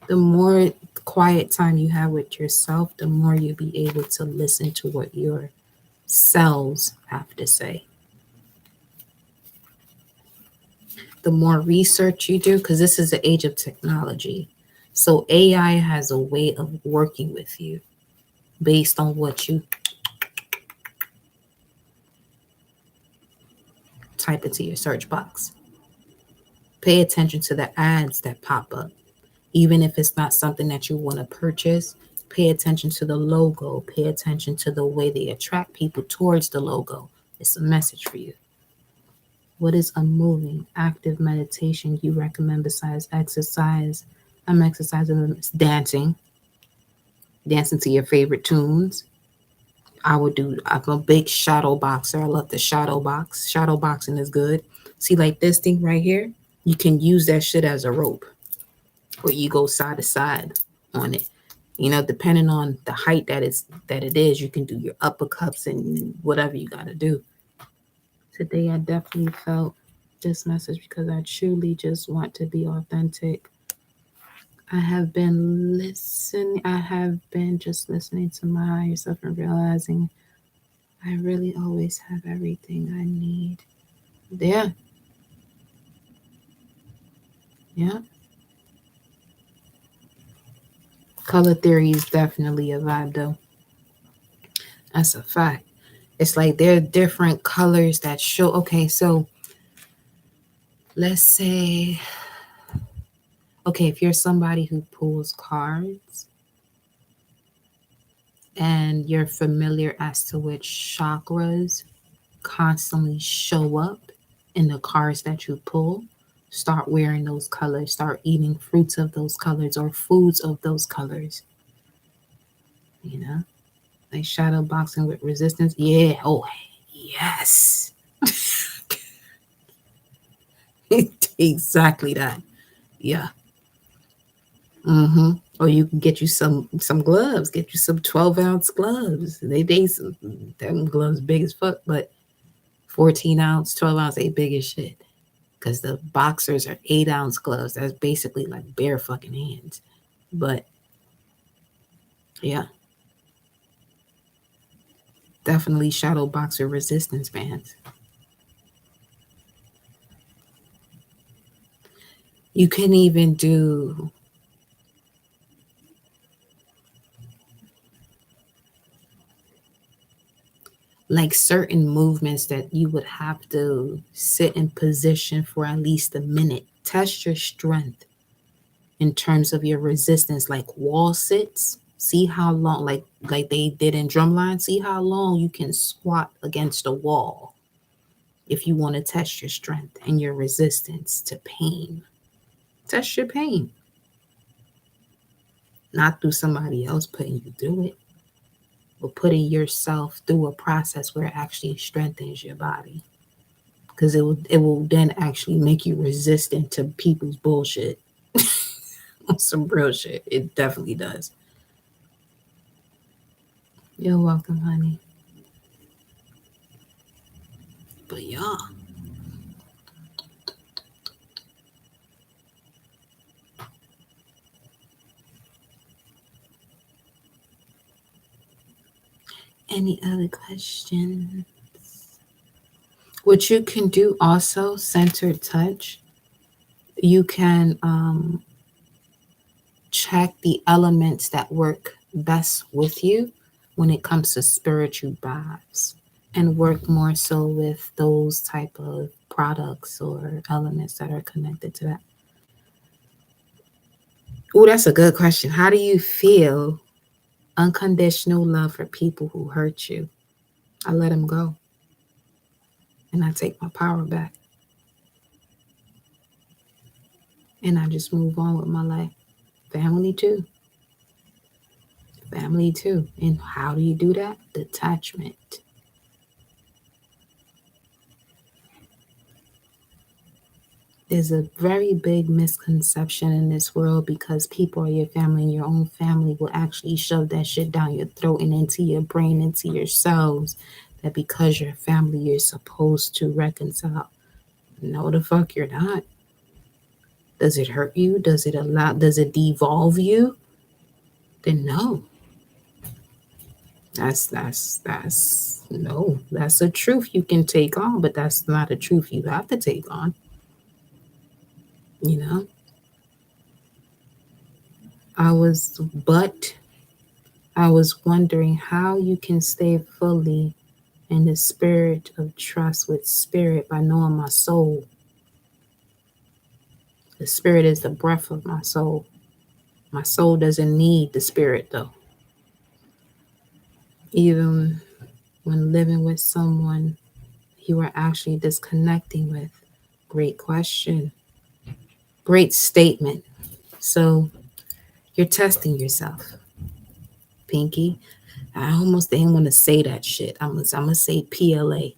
The more quiet time you have with yourself, the more you'll be able to listen to what your cells have to say. The more research you do, because this is the age of technology. So AI has a way of working with you based on what you type into your search box. Pay attention to the ads that pop up. Even if it's not something that you want to purchase, pay attention to the logo. Pay attention to the way they attract people towards the logo. It's a message for you. What is a moving, active meditation you recommend besides exercise? I'm exercising, dancing, dancing to your favorite tunes. I'm a big shadow boxer. I love the shadow box. Shadow boxing is good. See, like this thing right here, you can use that shit as a rope, or you go side to side on it. Depending on the height that it is, you can do your uppercuts and whatever you gotta do. Today, I definitely felt this message because I truly just want to be authentic. I have been just listening to my higher self and realizing I really always have everything I need. Yeah. Yeah. Color theory is definitely a vibe, though. That's a fact. It's like there are different colors that show. Okay, so let's say, okay, if you're somebody who pulls cards and you're familiar as to which chakras constantly show up in the cards that you pull, start wearing those colors, start eating fruits of those colors or foods of those colors. You know, like shadow boxing with resistance. Yeah. Oh, yes. Exactly that. Yeah. Mm-hmm. Or you can get you some gloves. Get you some 12-ounce gloves. They some them gloves big as fuck, but 14-ounce, 12-ounce, they big as shit. Because the boxers are 8-ounce gloves. That's basically like bare fucking hands. But yeah, definitely shadow boxer resistance bands. You can even do like certain movements that you would have to sit in position for at least a minute. Test your strength in terms of your resistance, like wall sits. See how long, like they did in drumline. See how long you can squat against a wall if you want to test your strength and your resistance to pain. Test your pain, not through somebody else putting you through it, but putting yourself through a process where it actually strengthens your body. Because it will then actually make you resistant to people's bullshit. Some real shit. It definitely does. You're welcome, honey. But yeah, Any other questions? What you can do also, centered touch, you can check the elements that work best with you when it comes to spiritual vibes and work more so with those type of products or elements that are connected to that. Oh, that's a good question. How do you feel unconditional love for people who hurt you? I let them go and I take my power back and I just move on with my life. Family too. Family too. And how do you do that? Detachment. There's a very big misconception in this world because people are your family and your own family will actually shove that shit down your throat and into your brain, into your cells, that because you're family, you're supposed to reconcile. No, the fuck you're not. Does it hurt you? Does it devolve you? Then no. That's no, that's a truth you can take on, but that's not a truth you have to take on, you know? I was, but I was wondering how you can stay fully in the spirit of trust with spirit by knowing my soul. The spirit is the breath of my soul. My soul doesn't need the spirit though. Even when living with someone you are actually disconnecting with. Great question. Great statement. So you're testing yourself, Pinky. I almost didn't want to say that shit. I'm gonna say PLA.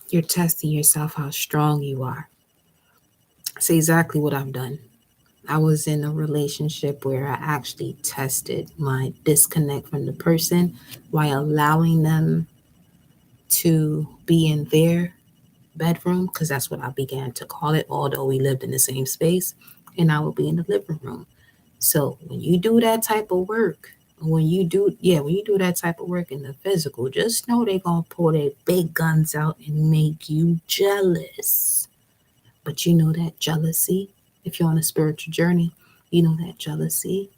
You're testing yourself how strong you are. That's exactly what I've done. I was in a relationship where I actually tested my disconnect from the person while allowing them to be in their bedroom, because that's what I began to call it, although we lived in the same space, and I would be in the living room. So when you do that type of work, when you do that type of work in the physical, just know they're gonna pull their big guns out and make you jealous. But you know that jealousy, if you're on a spiritual journey, you know that jealousy,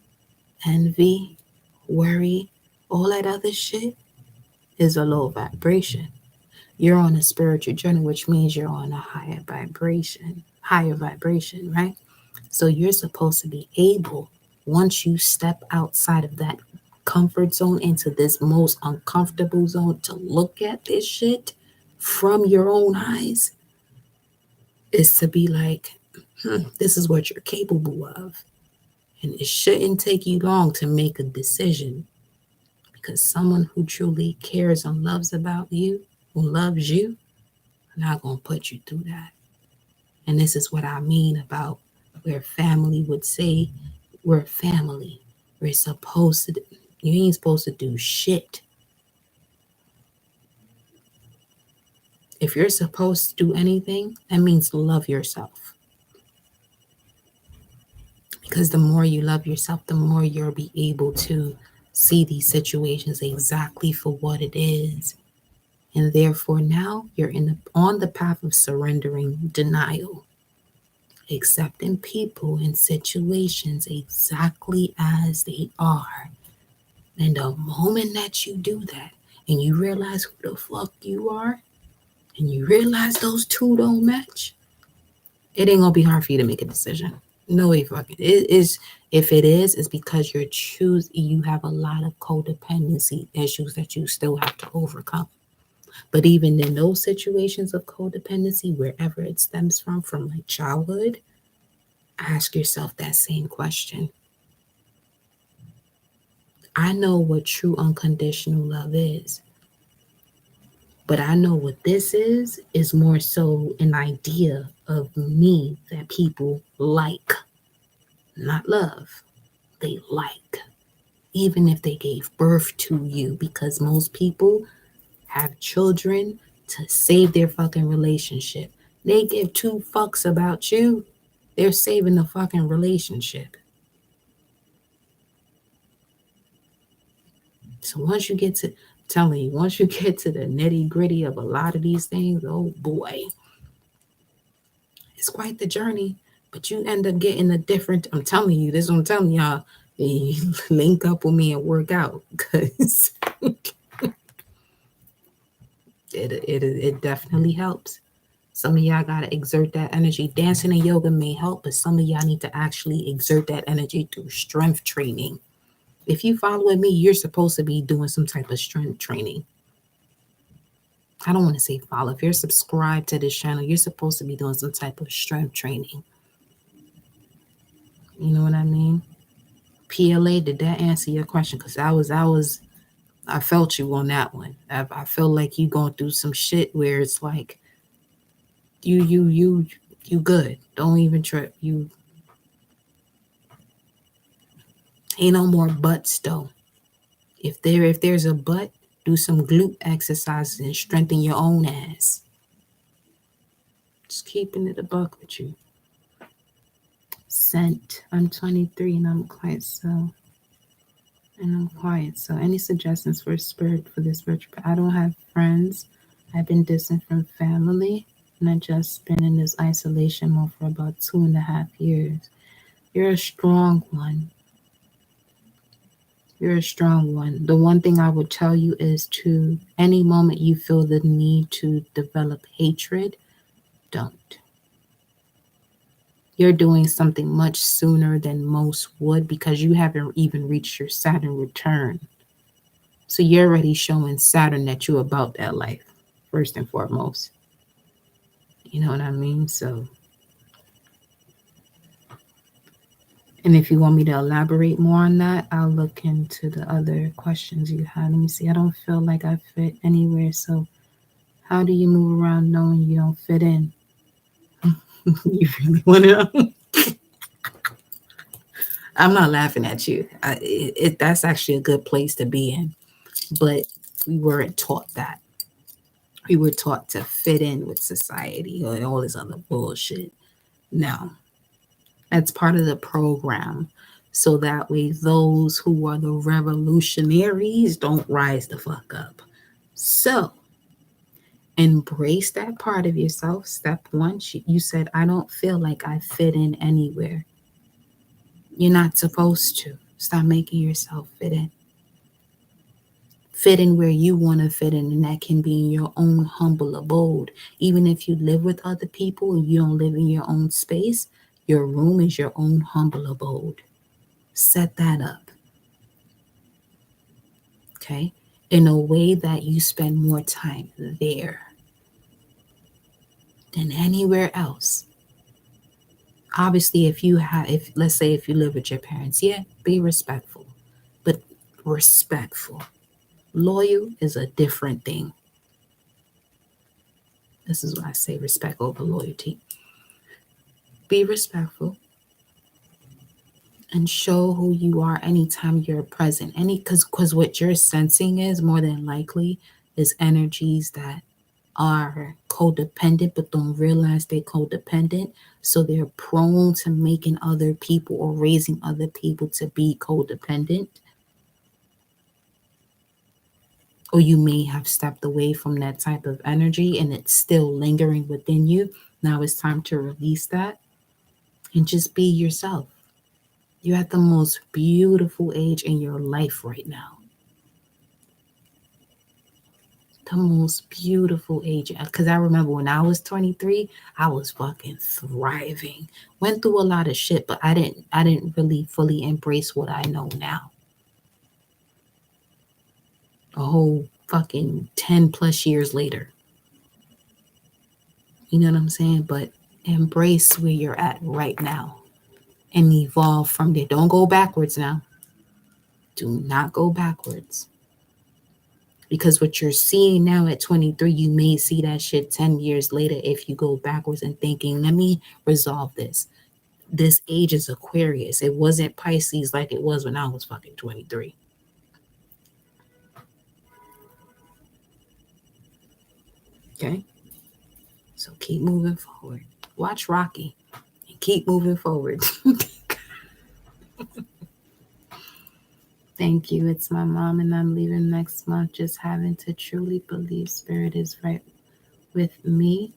envy, worry, all that other shit is a low vibration. You're on a spiritual journey, which means you're on a higher vibration, right? So you're supposed to be able, once you step outside of that comfort zone into this most uncomfortable zone, to look at this shit from your own eyes, is to be like, this is what you're capable of. And it shouldn't take you long to make a decision, because someone who truly cares and loves about you, who loves you, not going to put you through that. And this is what I mean about where family would say, we're family. We're supposed to, you ain't supposed to do shit. If you're supposed to do anything, that means love yourself. Because the more you love yourself, the more you'll be able to see these situations exactly for what it is. And therefore now you're on the path of surrendering denial, accepting people and situations exactly as they are. And the moment that you do that and you realize who the fuck you are and you realize those two don't match, it ain't gonna be hard for you to make a decision. No way fucking it is. If it is, it's because you have a lot of codependency issues that you still have to overcome. But even in those situations of codependency, wherever it stems from like childhood, ask yourself that same question. I know what true unconditional love is, but I know what this is more so an idea of me that people like, not love. They like, even if they gave birth to you, because most people have children to save their fucking relationship. They give two fucks about you. They're saving the fucking relationship. So once you get to, telling you, once you get to the nitty gritty of a lot of these things, oh boy, it's quite the journey. But you end up getting a different, I'm telling you, this is what I'm telling y'all. Link up with me and work out because it definitely helps. Some of y'all gotta exert that energy. Dancing and yoga may help, but some of y'all need to actually exert that energy through strength training. If you following me, you're supposed to be doing some type of strength training. I don't want to say follow. If you're subscribed to this channel, you're supposed to be doing some type of strength training. You know what I mean? PLA, did that answer your question? Because I felt you on that one. I feel like you going through some shit where it's like you good. Don't even trip. You ain't no more butts though. If there's a butt, do some glute exercises and strengthen your own ass. Just keeping it a buck with you. Scent. I'm 23 and I'm quiet, so any suggestions for spirit for this spiritual? I don't have friends. I've been distant from family, and I just been in this isolation mode for about 2.5 years. You're a strong one. You're a strong one. The one thing I would tell you is to any moment you feel the need to develop hatred, don't. You're doing something much sooner than most would because you haven't even reached your Saturn return. So you're already showing Saturn that you're about that life, first and foremost. You know what I mean? So, and if you want me to elaborate more on that, I'll look into the other questions you had. Let me see. I don't feel like I fit anywhere. So, how do you move around knowing you don't fit in? You really want to know? I'm not laughing at you. That's actually a good place to be in. But we weren't taught that. We were taught to fit in with society or all this other bullshit. No, that's part of the program. So that way, those who are the revolutionaries don't rise the fuck up. So, embrace that part of yourself. Step one, you said, I don't feel like I fit in anywhere. You're not supposed to. Stop making yourself fit in. Fit in where you want to fit in, and that can be in your own humble abode. Even if you live with other people and you don't live in your own space, your room is your own humble abode. Set that up. Okay? In a way that you spend more time there than anywhere else. Obviously, if let's say if you live with your parents, yeah, be respectful, but respectful. Loyal is a different thing. This is why I say respect over loyalty. Be respectful and show who you are anytime you're present. Because what you're sensing is more than likely is energies that are codependent but don't realize they're codependent. So they're prone to making other people or raising other people to be codependent. Or you may have stepped away from that type of energy and it's still lingering within you. Now it's time to release that and just be yourself. You're at the most beautiful age in your life right now. The most beautiful age. Because I remember when I was 23, I was fucking thriving. Went through a lot of shit, but I didn't really fully embrace what I know now. A whole fucking 10 plus years later. You know what I'm saying? But embrace where you're at right now and evolve from there. Don't go backwards now. Do not go backwards. Because what you're seeing now at 23, you may see that shit 10 years later if you go backwards and thinking, let me resolve this. This age is Aquarius. It wasn't Pisces like it was when I was fucking 23. Okay? So keep moving forward. Watch Rocky and keep moving forward. Thank you. It's my mom, and I'm leaving next month. Just having to truly believe Spirit is right with me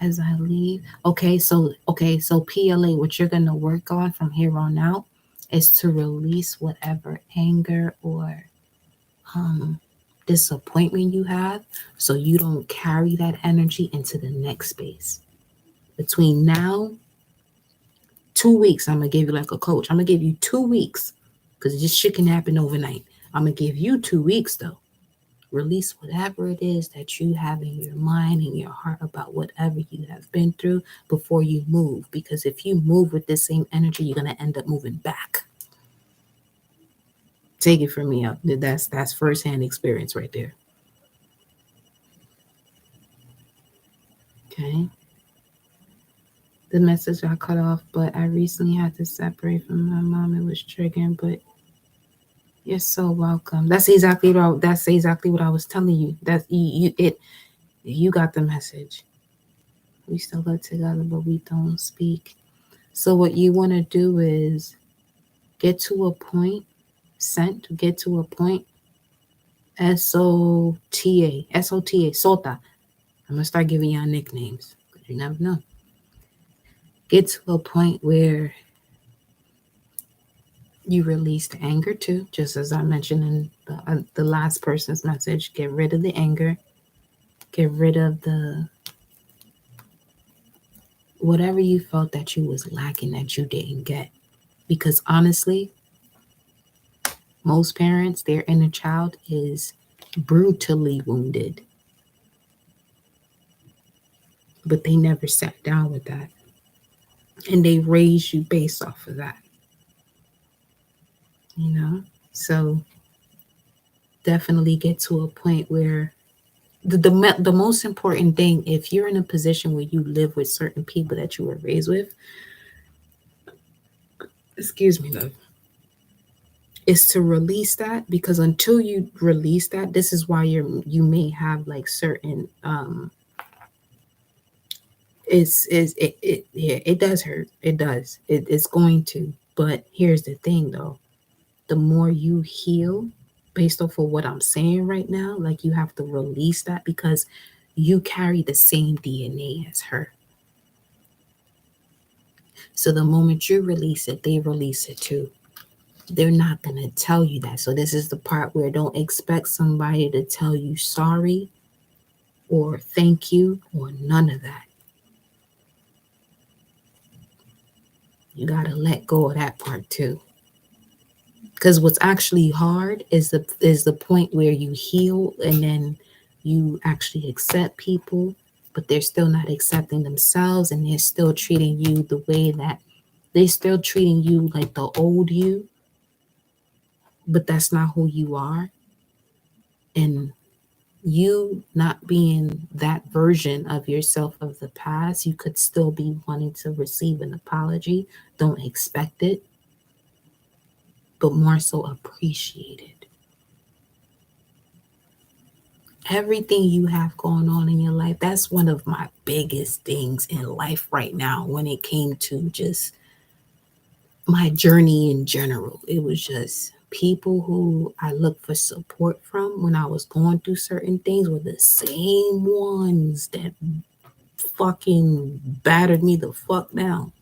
as I leave. Okay, so PLA, what you're gonna work on from here on out is to release whatever anger or um disappointment you have, so you don't carry that energy into the next space. Between now, 2 weeks, I'm gonna give you like a coach. I'm gonna give you 2 weeks because this shit can happen overnight. I'm gonna give you 2 weeks though. Release whatever it is that you have in your mind and your heart about whatever you have been through before you move. Because if you move with this same energy, you're gonna end up moving back. Take it from me up. That's firsthand experience right there. Okay. The message I cut off, but I recently had to separate from my mom. It was triggering, but you're so welcome. That's exactly what I was telling you. That you got the message. We still live together, but we don't speak. So what you want to do is get to a point, get to a point, Sota. I'm going to start giving y'all nicknames because you never know. Get to a point where you release the anger too, just as I mentioned in the last person's message. Get rid of the anger. Get rid of the whatever you felt that you was lacking that you didn't get. Because honestly, most parents, their inner child is brutally wounded, but they never sat down with that. And they raise you based off of that, you know? So definitely get to a point where the most important thing, if you're in a position where you live with certain people that you were raised with, excuse me, love, is to release that. Because until you release that, this is why you may have like certain yeah, it does hurt. It does. It's going to. But here's the thing though. The more you heal based off of what I'm saying right now, like you have to release that because you carry the same DNA as her. So the moment you release it, they release it too. They're not going to tell you that. So this is the part where don't expect somebody to tell you sorry or thank you or none of that. You got to let go of that part too. Because what's actually hard is the point where you heal and then you actually accept people, but they're still not accepting themselves, and they're still treating you the way that they're still treating you like the old you, but that's not who you are. And you not being that version of yourself of the past, you could still be wanting to receive an apology. Don't expect it, but more so appreciate it. Everything you have going on in your life, that's one of my biggest things in life right now when it came to just my journey in general. It was just people who I looked for support from when I was going through certain things were the same ones that fucking battered me the fuck down.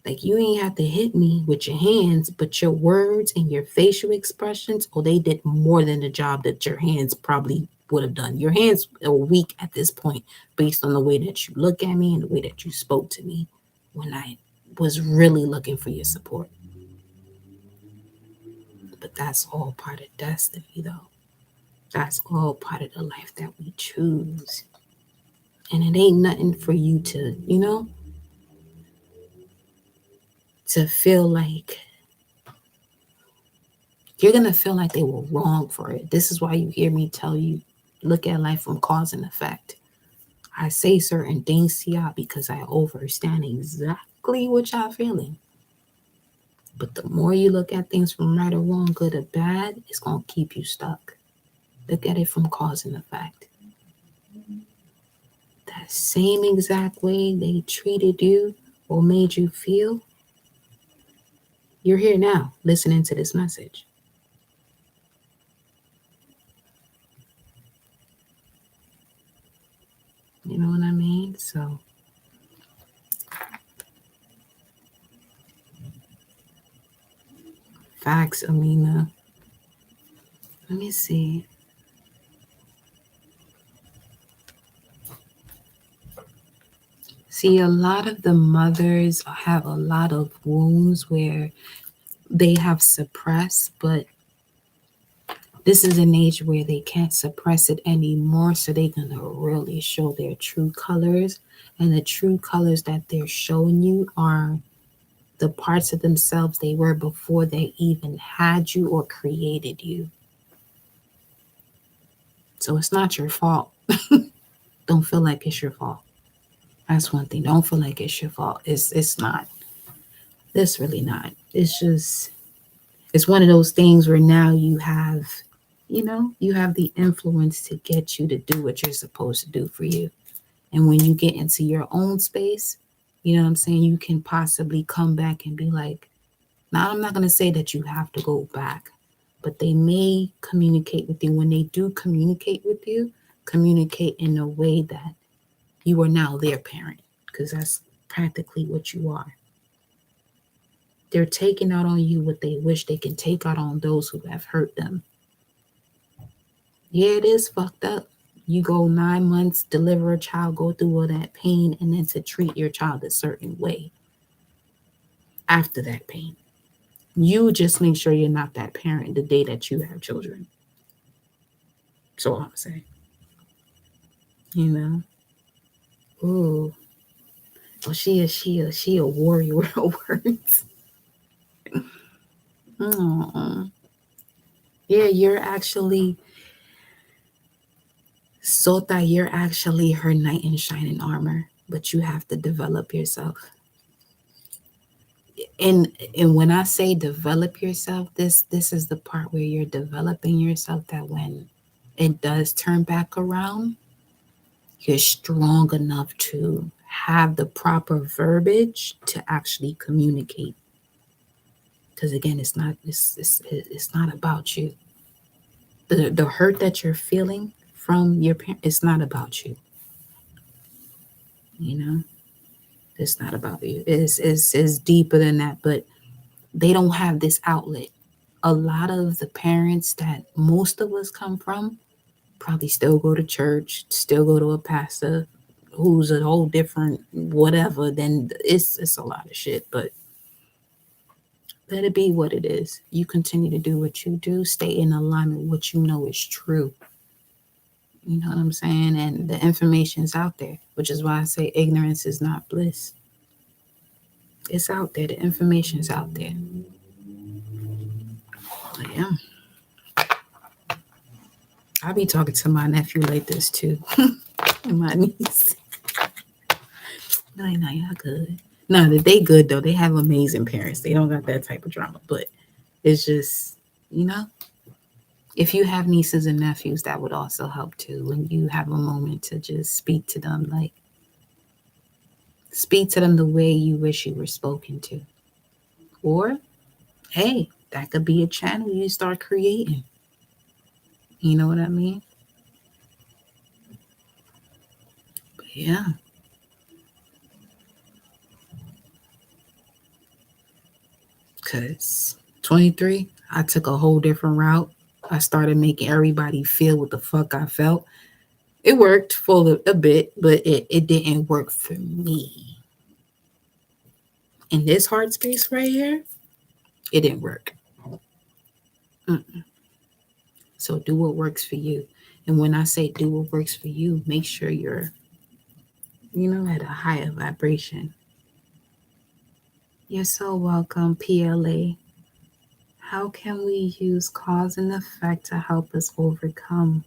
Like, you ain't have to hit me with your hands, but your words and your facial expressions, oh, they did more than the job that your hands probably would have done. Your hands are weak at this point based on the way that you look at me and the way that you spoke to me when I was really looking for your support. But that's all part of destiny, though. That's all part of the life that we choose. And it ain't nothing for you to, to feel like you're going to feel like they were wrong for it. This is why you hear me tell you, look at life from cause and effect. I say certain things to y'all because I understand exactly what y'all feeling. But the more you look at things from right or wrong, good or bad, it's going to keep you stuck. Look at it from cause and effect. That same exact way they treated you or made you feel, You're here now listening to this message. You know what I mean? So, facts, Amina. Let me see. See, a lot of the mothers have a lot of wounds where they have suppressed, but this is an age where they can't suppress it anymore. So they're going to really show their true colors. And the true colors that they're showing you are the parts of themselves they were before they even had you or created you. So it's not your fault. Don't feel like it's your fault. That's one thing. Don't feel like it's your fault. It's not. It's really not. It's just it's one of those things where now you have the influence to get you to do what you're supposed to do for you. And when you get into your own space, you know what I'm saying, you can possibly come back and be like, now I'm not going to say that you have to go back, but they may communicate with you. When they do communicate with you, communicate in a way that you are now their parent, because that's practically what you are. They're taking out on you what they wish they can take out on those who have hurt them. Yeah, it is fucked up. You go 9 months, deliver a child, go through all that pain, and then to treat your child a certain way after that pain. You just make sure you're not that parent the day that you have children. That's all I'm saying. You know? Ooh. Oh, she a warrior of words. Oh. Yeah, you're actually Sota, you're actually her knight in shining armor, but you have to develop yourself. And when I say develop yourself, this is the part where you're developing yourself, that when it does turn back around, you're strong enough to have the proper verbiage to actually communicate. Because again, it's not about you. The hurt that you're feeling from your parent, it's not about you. You know, it's not about you. It's deeper than that. But they don't have this outlet. A lot of the parents that most of us come from probably still go to church, still go to a pastor who's a whole different whatever. Then it's a lot of shit. But let it be what it is. You continue to do what you do. Stay in alignment with what you know is true. You know what I'm saying? And the information is out there, which is why I say ignorance is not bliss. It's out there. The information is out there. But yeah. I be talking to my nephew like this too. And my niece. Like, no, y'all good. No, they good though. They have amazing parents. They don't got that type of drama. But it's just, you know, if you have nieces and nephews, that would also help too. When you have a moment to just speak to them, like speak to them the way you wish you were spoken to. Or, hey, that could be a channel you start creating. You know what I mean? But yeah. Because 23, I took a whole different route. I started making everybody feel what the fuck I felt. It worked for a bit, but it didn't work for me. In this heart space right here, it didn't work. Mm-mm. So do what works for you. And when I say do what works for you, make sure you're, at a higher vibration. You're so welcome, PLA. How can we use cause and effect to help us overcome?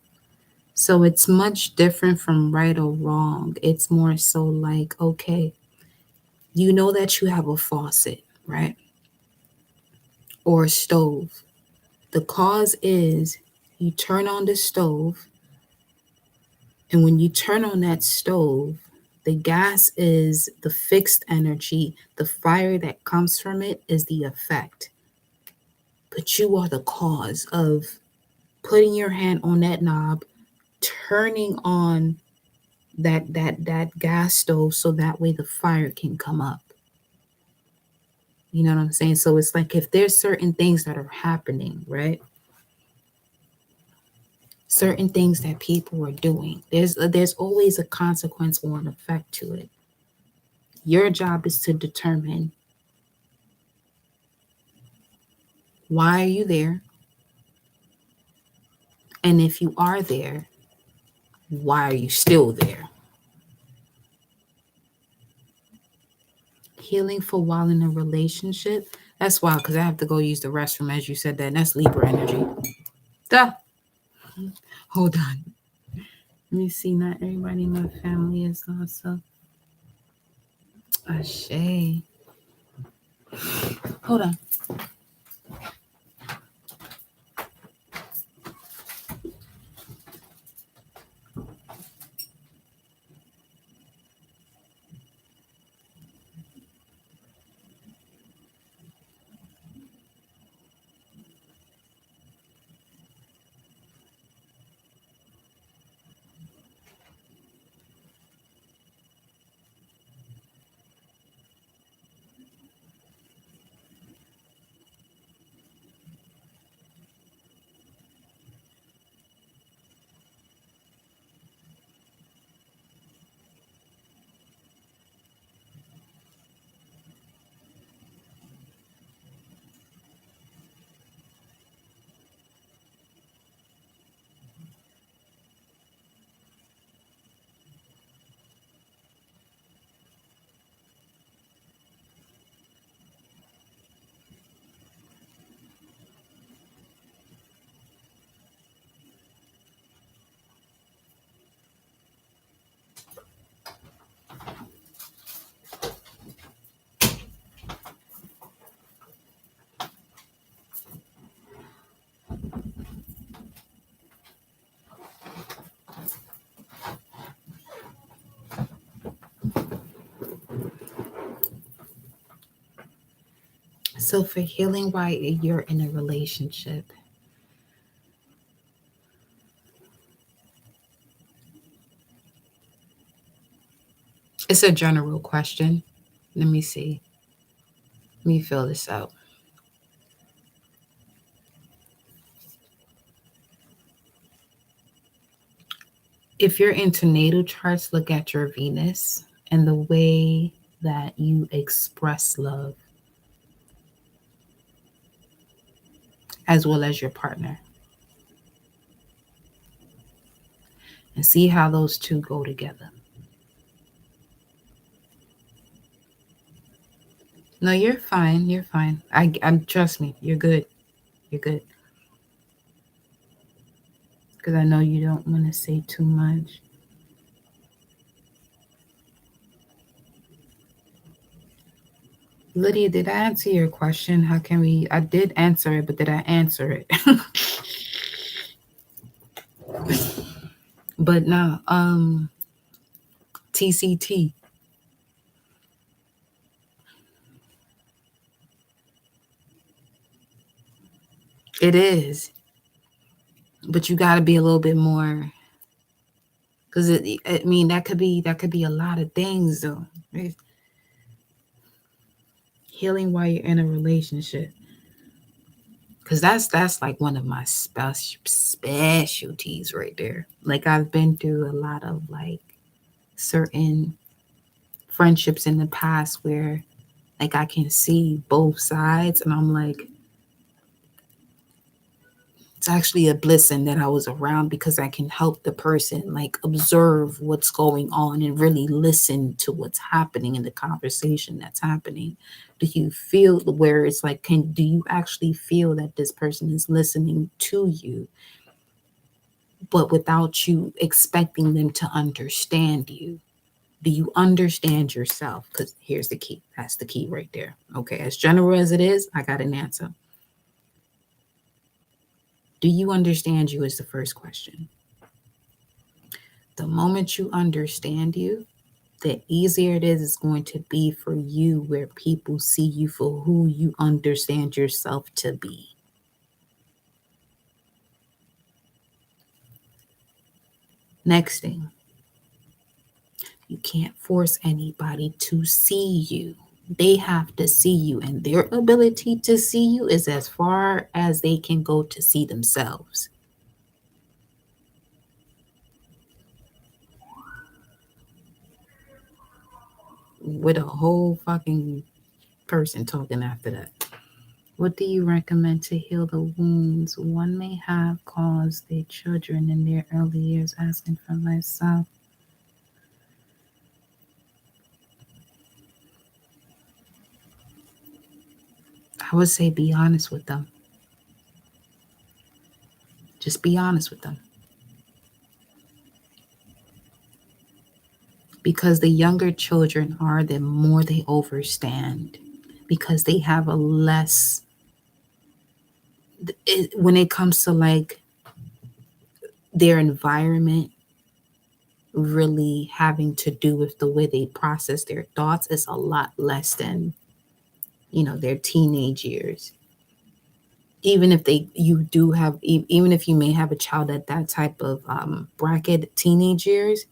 So it's much different from right or wrong. It's more so like, okay, you know that you have a faucet, right? Or a stove. The cause is you turn on the stove, and when you turn on that stove, The gas is the fixed energy. The fire that comes from it is the effect. But you are the cause of putting your hand on that knob, turning on that gas stove so that way the fire can come up. You know what I'm saying? So it's like if there's certain things that are happening, right? Certain things that people are doing, there's always a consequence or an effect to it. Your job is to determine, why are you there? And if you are there, why are you still there? Healing for while in a relationship. That's wild because I have to go use the restroom as you said that. And that's Libra energy. Duh. Hold on. Let me see. Not everybody in my family is also Ashe. Hold on. So for healing while you're in a relationship, it's a general question. Let me see. Let me fill this out. If you're into natal charts, look at your Venus and the way that you express love, as well as your partner, and see how those two go together. No, you're fine. You're fine. I'm trust me. You're good. You're good. Because I know you don't want to say too much. Lydia, did I answer your question? How can we? I did answer it, but did I answer it? But no, TCT. It is, but you got to be a little bit more, because I mean, that could be a lot of things though. Right? Healing while you're in a relationship, because that's like one of my specialties right there. Like I've been through a lot of like certain friendships in the past where like I can see both sides, and I'm like, it's actually a blessing that I was around because I can help the person like observe what's going on and really listen to what's happening in the conversation that's happening. Do you feel where it's like, do you actually feel that this person is listening to you, but without you expecting them to understand you? Do you understand yourself? Because here's the key. That's the key right there. Okay, as general as it is, I got an answer. Do you understand you is the first question. The moment you understand you, the easier it is going to be for you, where people see you for who you understand yourself to be. Next thing, you can't force anybody to see you. They have to see you, and their ability to see you is as far as they can go to see themselves. With a whole fucking person talking after that. What do you recommend to heal the wounds one may have caused their children in their early years? Asking for myself. I would say be honest with them. Just be honest with them. Because the younger children are, the more they overstand. Because they have a less, when it comes to like their environment really having to do with the way they process their thoughts, is a lot less than, their teenage years. Even if you do have, even if you may have a child at that type of bracket, teenage years,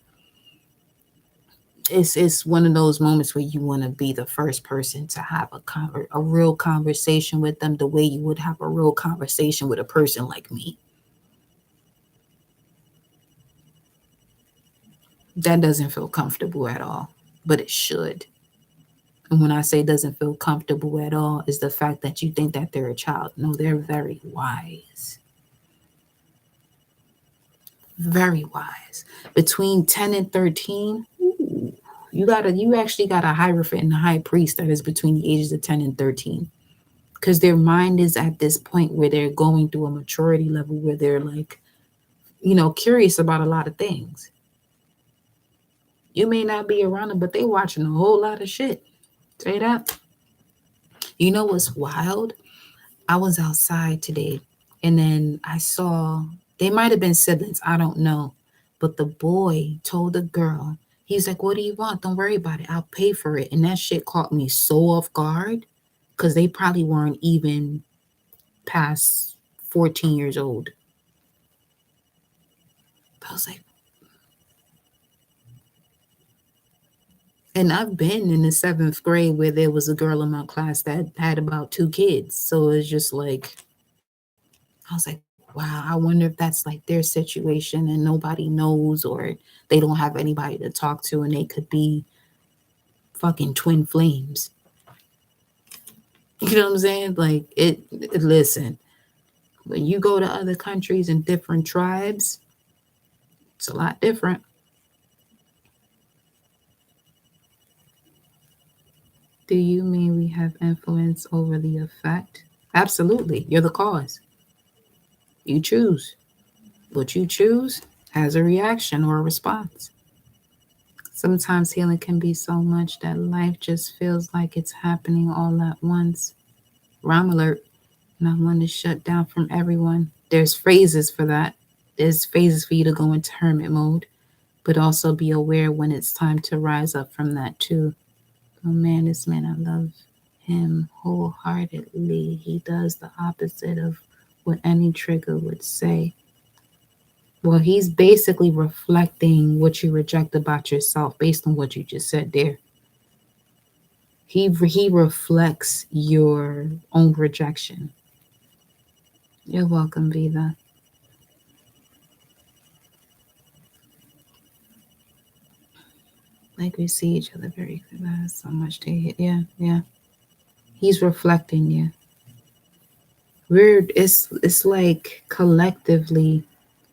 it's one of those moments where you want to be the first person to have a real conversation with them, the way you would have a real conversation with a person like me. That doesn't feel comfortable at all, but it should. And when I say doesn't feel comfortable at all, is the fact that you think that they're a child. No, they're very wise. Very wise. Between 10 and 13, ooh, you actually got a hierophant and a high priest that is between the ages of 10 and 13. Because their mind is at this point where they're going through a maturity level where they're like, curious about a lot of things. You may not be around them, but they watching a whole lot of shit. Say that. You know what's wild? I was outside today and then I saw, they might have been siblings, I don't know. But the boy told the girl, he's like, what do you want? Don't worry about it. I'll pay for it. And that shit caught me so off guard because they probably weren't even past 14 years old. I was like, and I've been in the seventh grade where there was a girl in my class that had about 2 kids. So it's just like, I was like, wow, I wonder if that's like their situation and nobody knows, or they don't have anybody to talk to and they could be fucking twin flames. You know what I'm saying? Like listen, when you go to other countries and different tribes, it's a lot different. Do you mean we have influence over the effect? Absolutely. You're the cause. You choose. What you choose has a reaction or a response. Sometimes healing can be so much that life just feels like it's happening all at once. Rhyme alert. Not one to shut down from everyone. There's phases for that. There's phases for you to go into hermit mode, but also be aware when it's time to rise up from that too. Oh man, this man, I love him wholeheartedly. He does the opposite of what any trigger would say. Well, he's basically reflecting what you reject about yourself based on what you just said there. He reflects your own rejection. You're welcome, Viva. Like we see each other very clearly. So much to hit. Yeah, yeah. He's reflecting you. Weird. It's like collectively,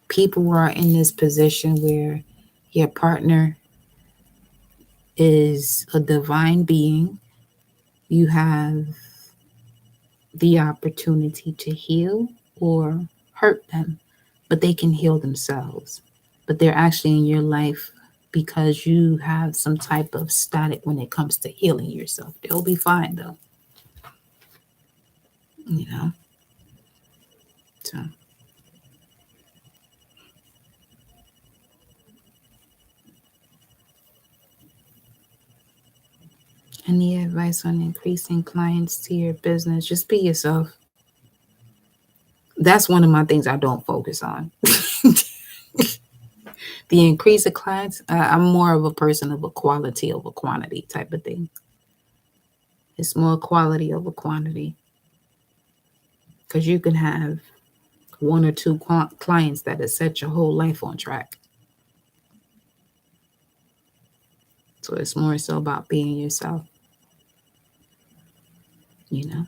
people are in this position where your partner is a divine being. You have the opportunity to heal or hurt them, but they can heal themselves. But they're actually in your life because you have some type of static when it comes to healing yourself. They'll be fine though. You know? So Any advice on increasing clients to your business? Just be yourself. That's one of my things I don't focus on. The increase of clients, I'm more of a person of a quality over quantity type of thing. It's more quality over quantity. Because you can have one or two clients that have set your whole life on track. So it's more so about being yourself, you know.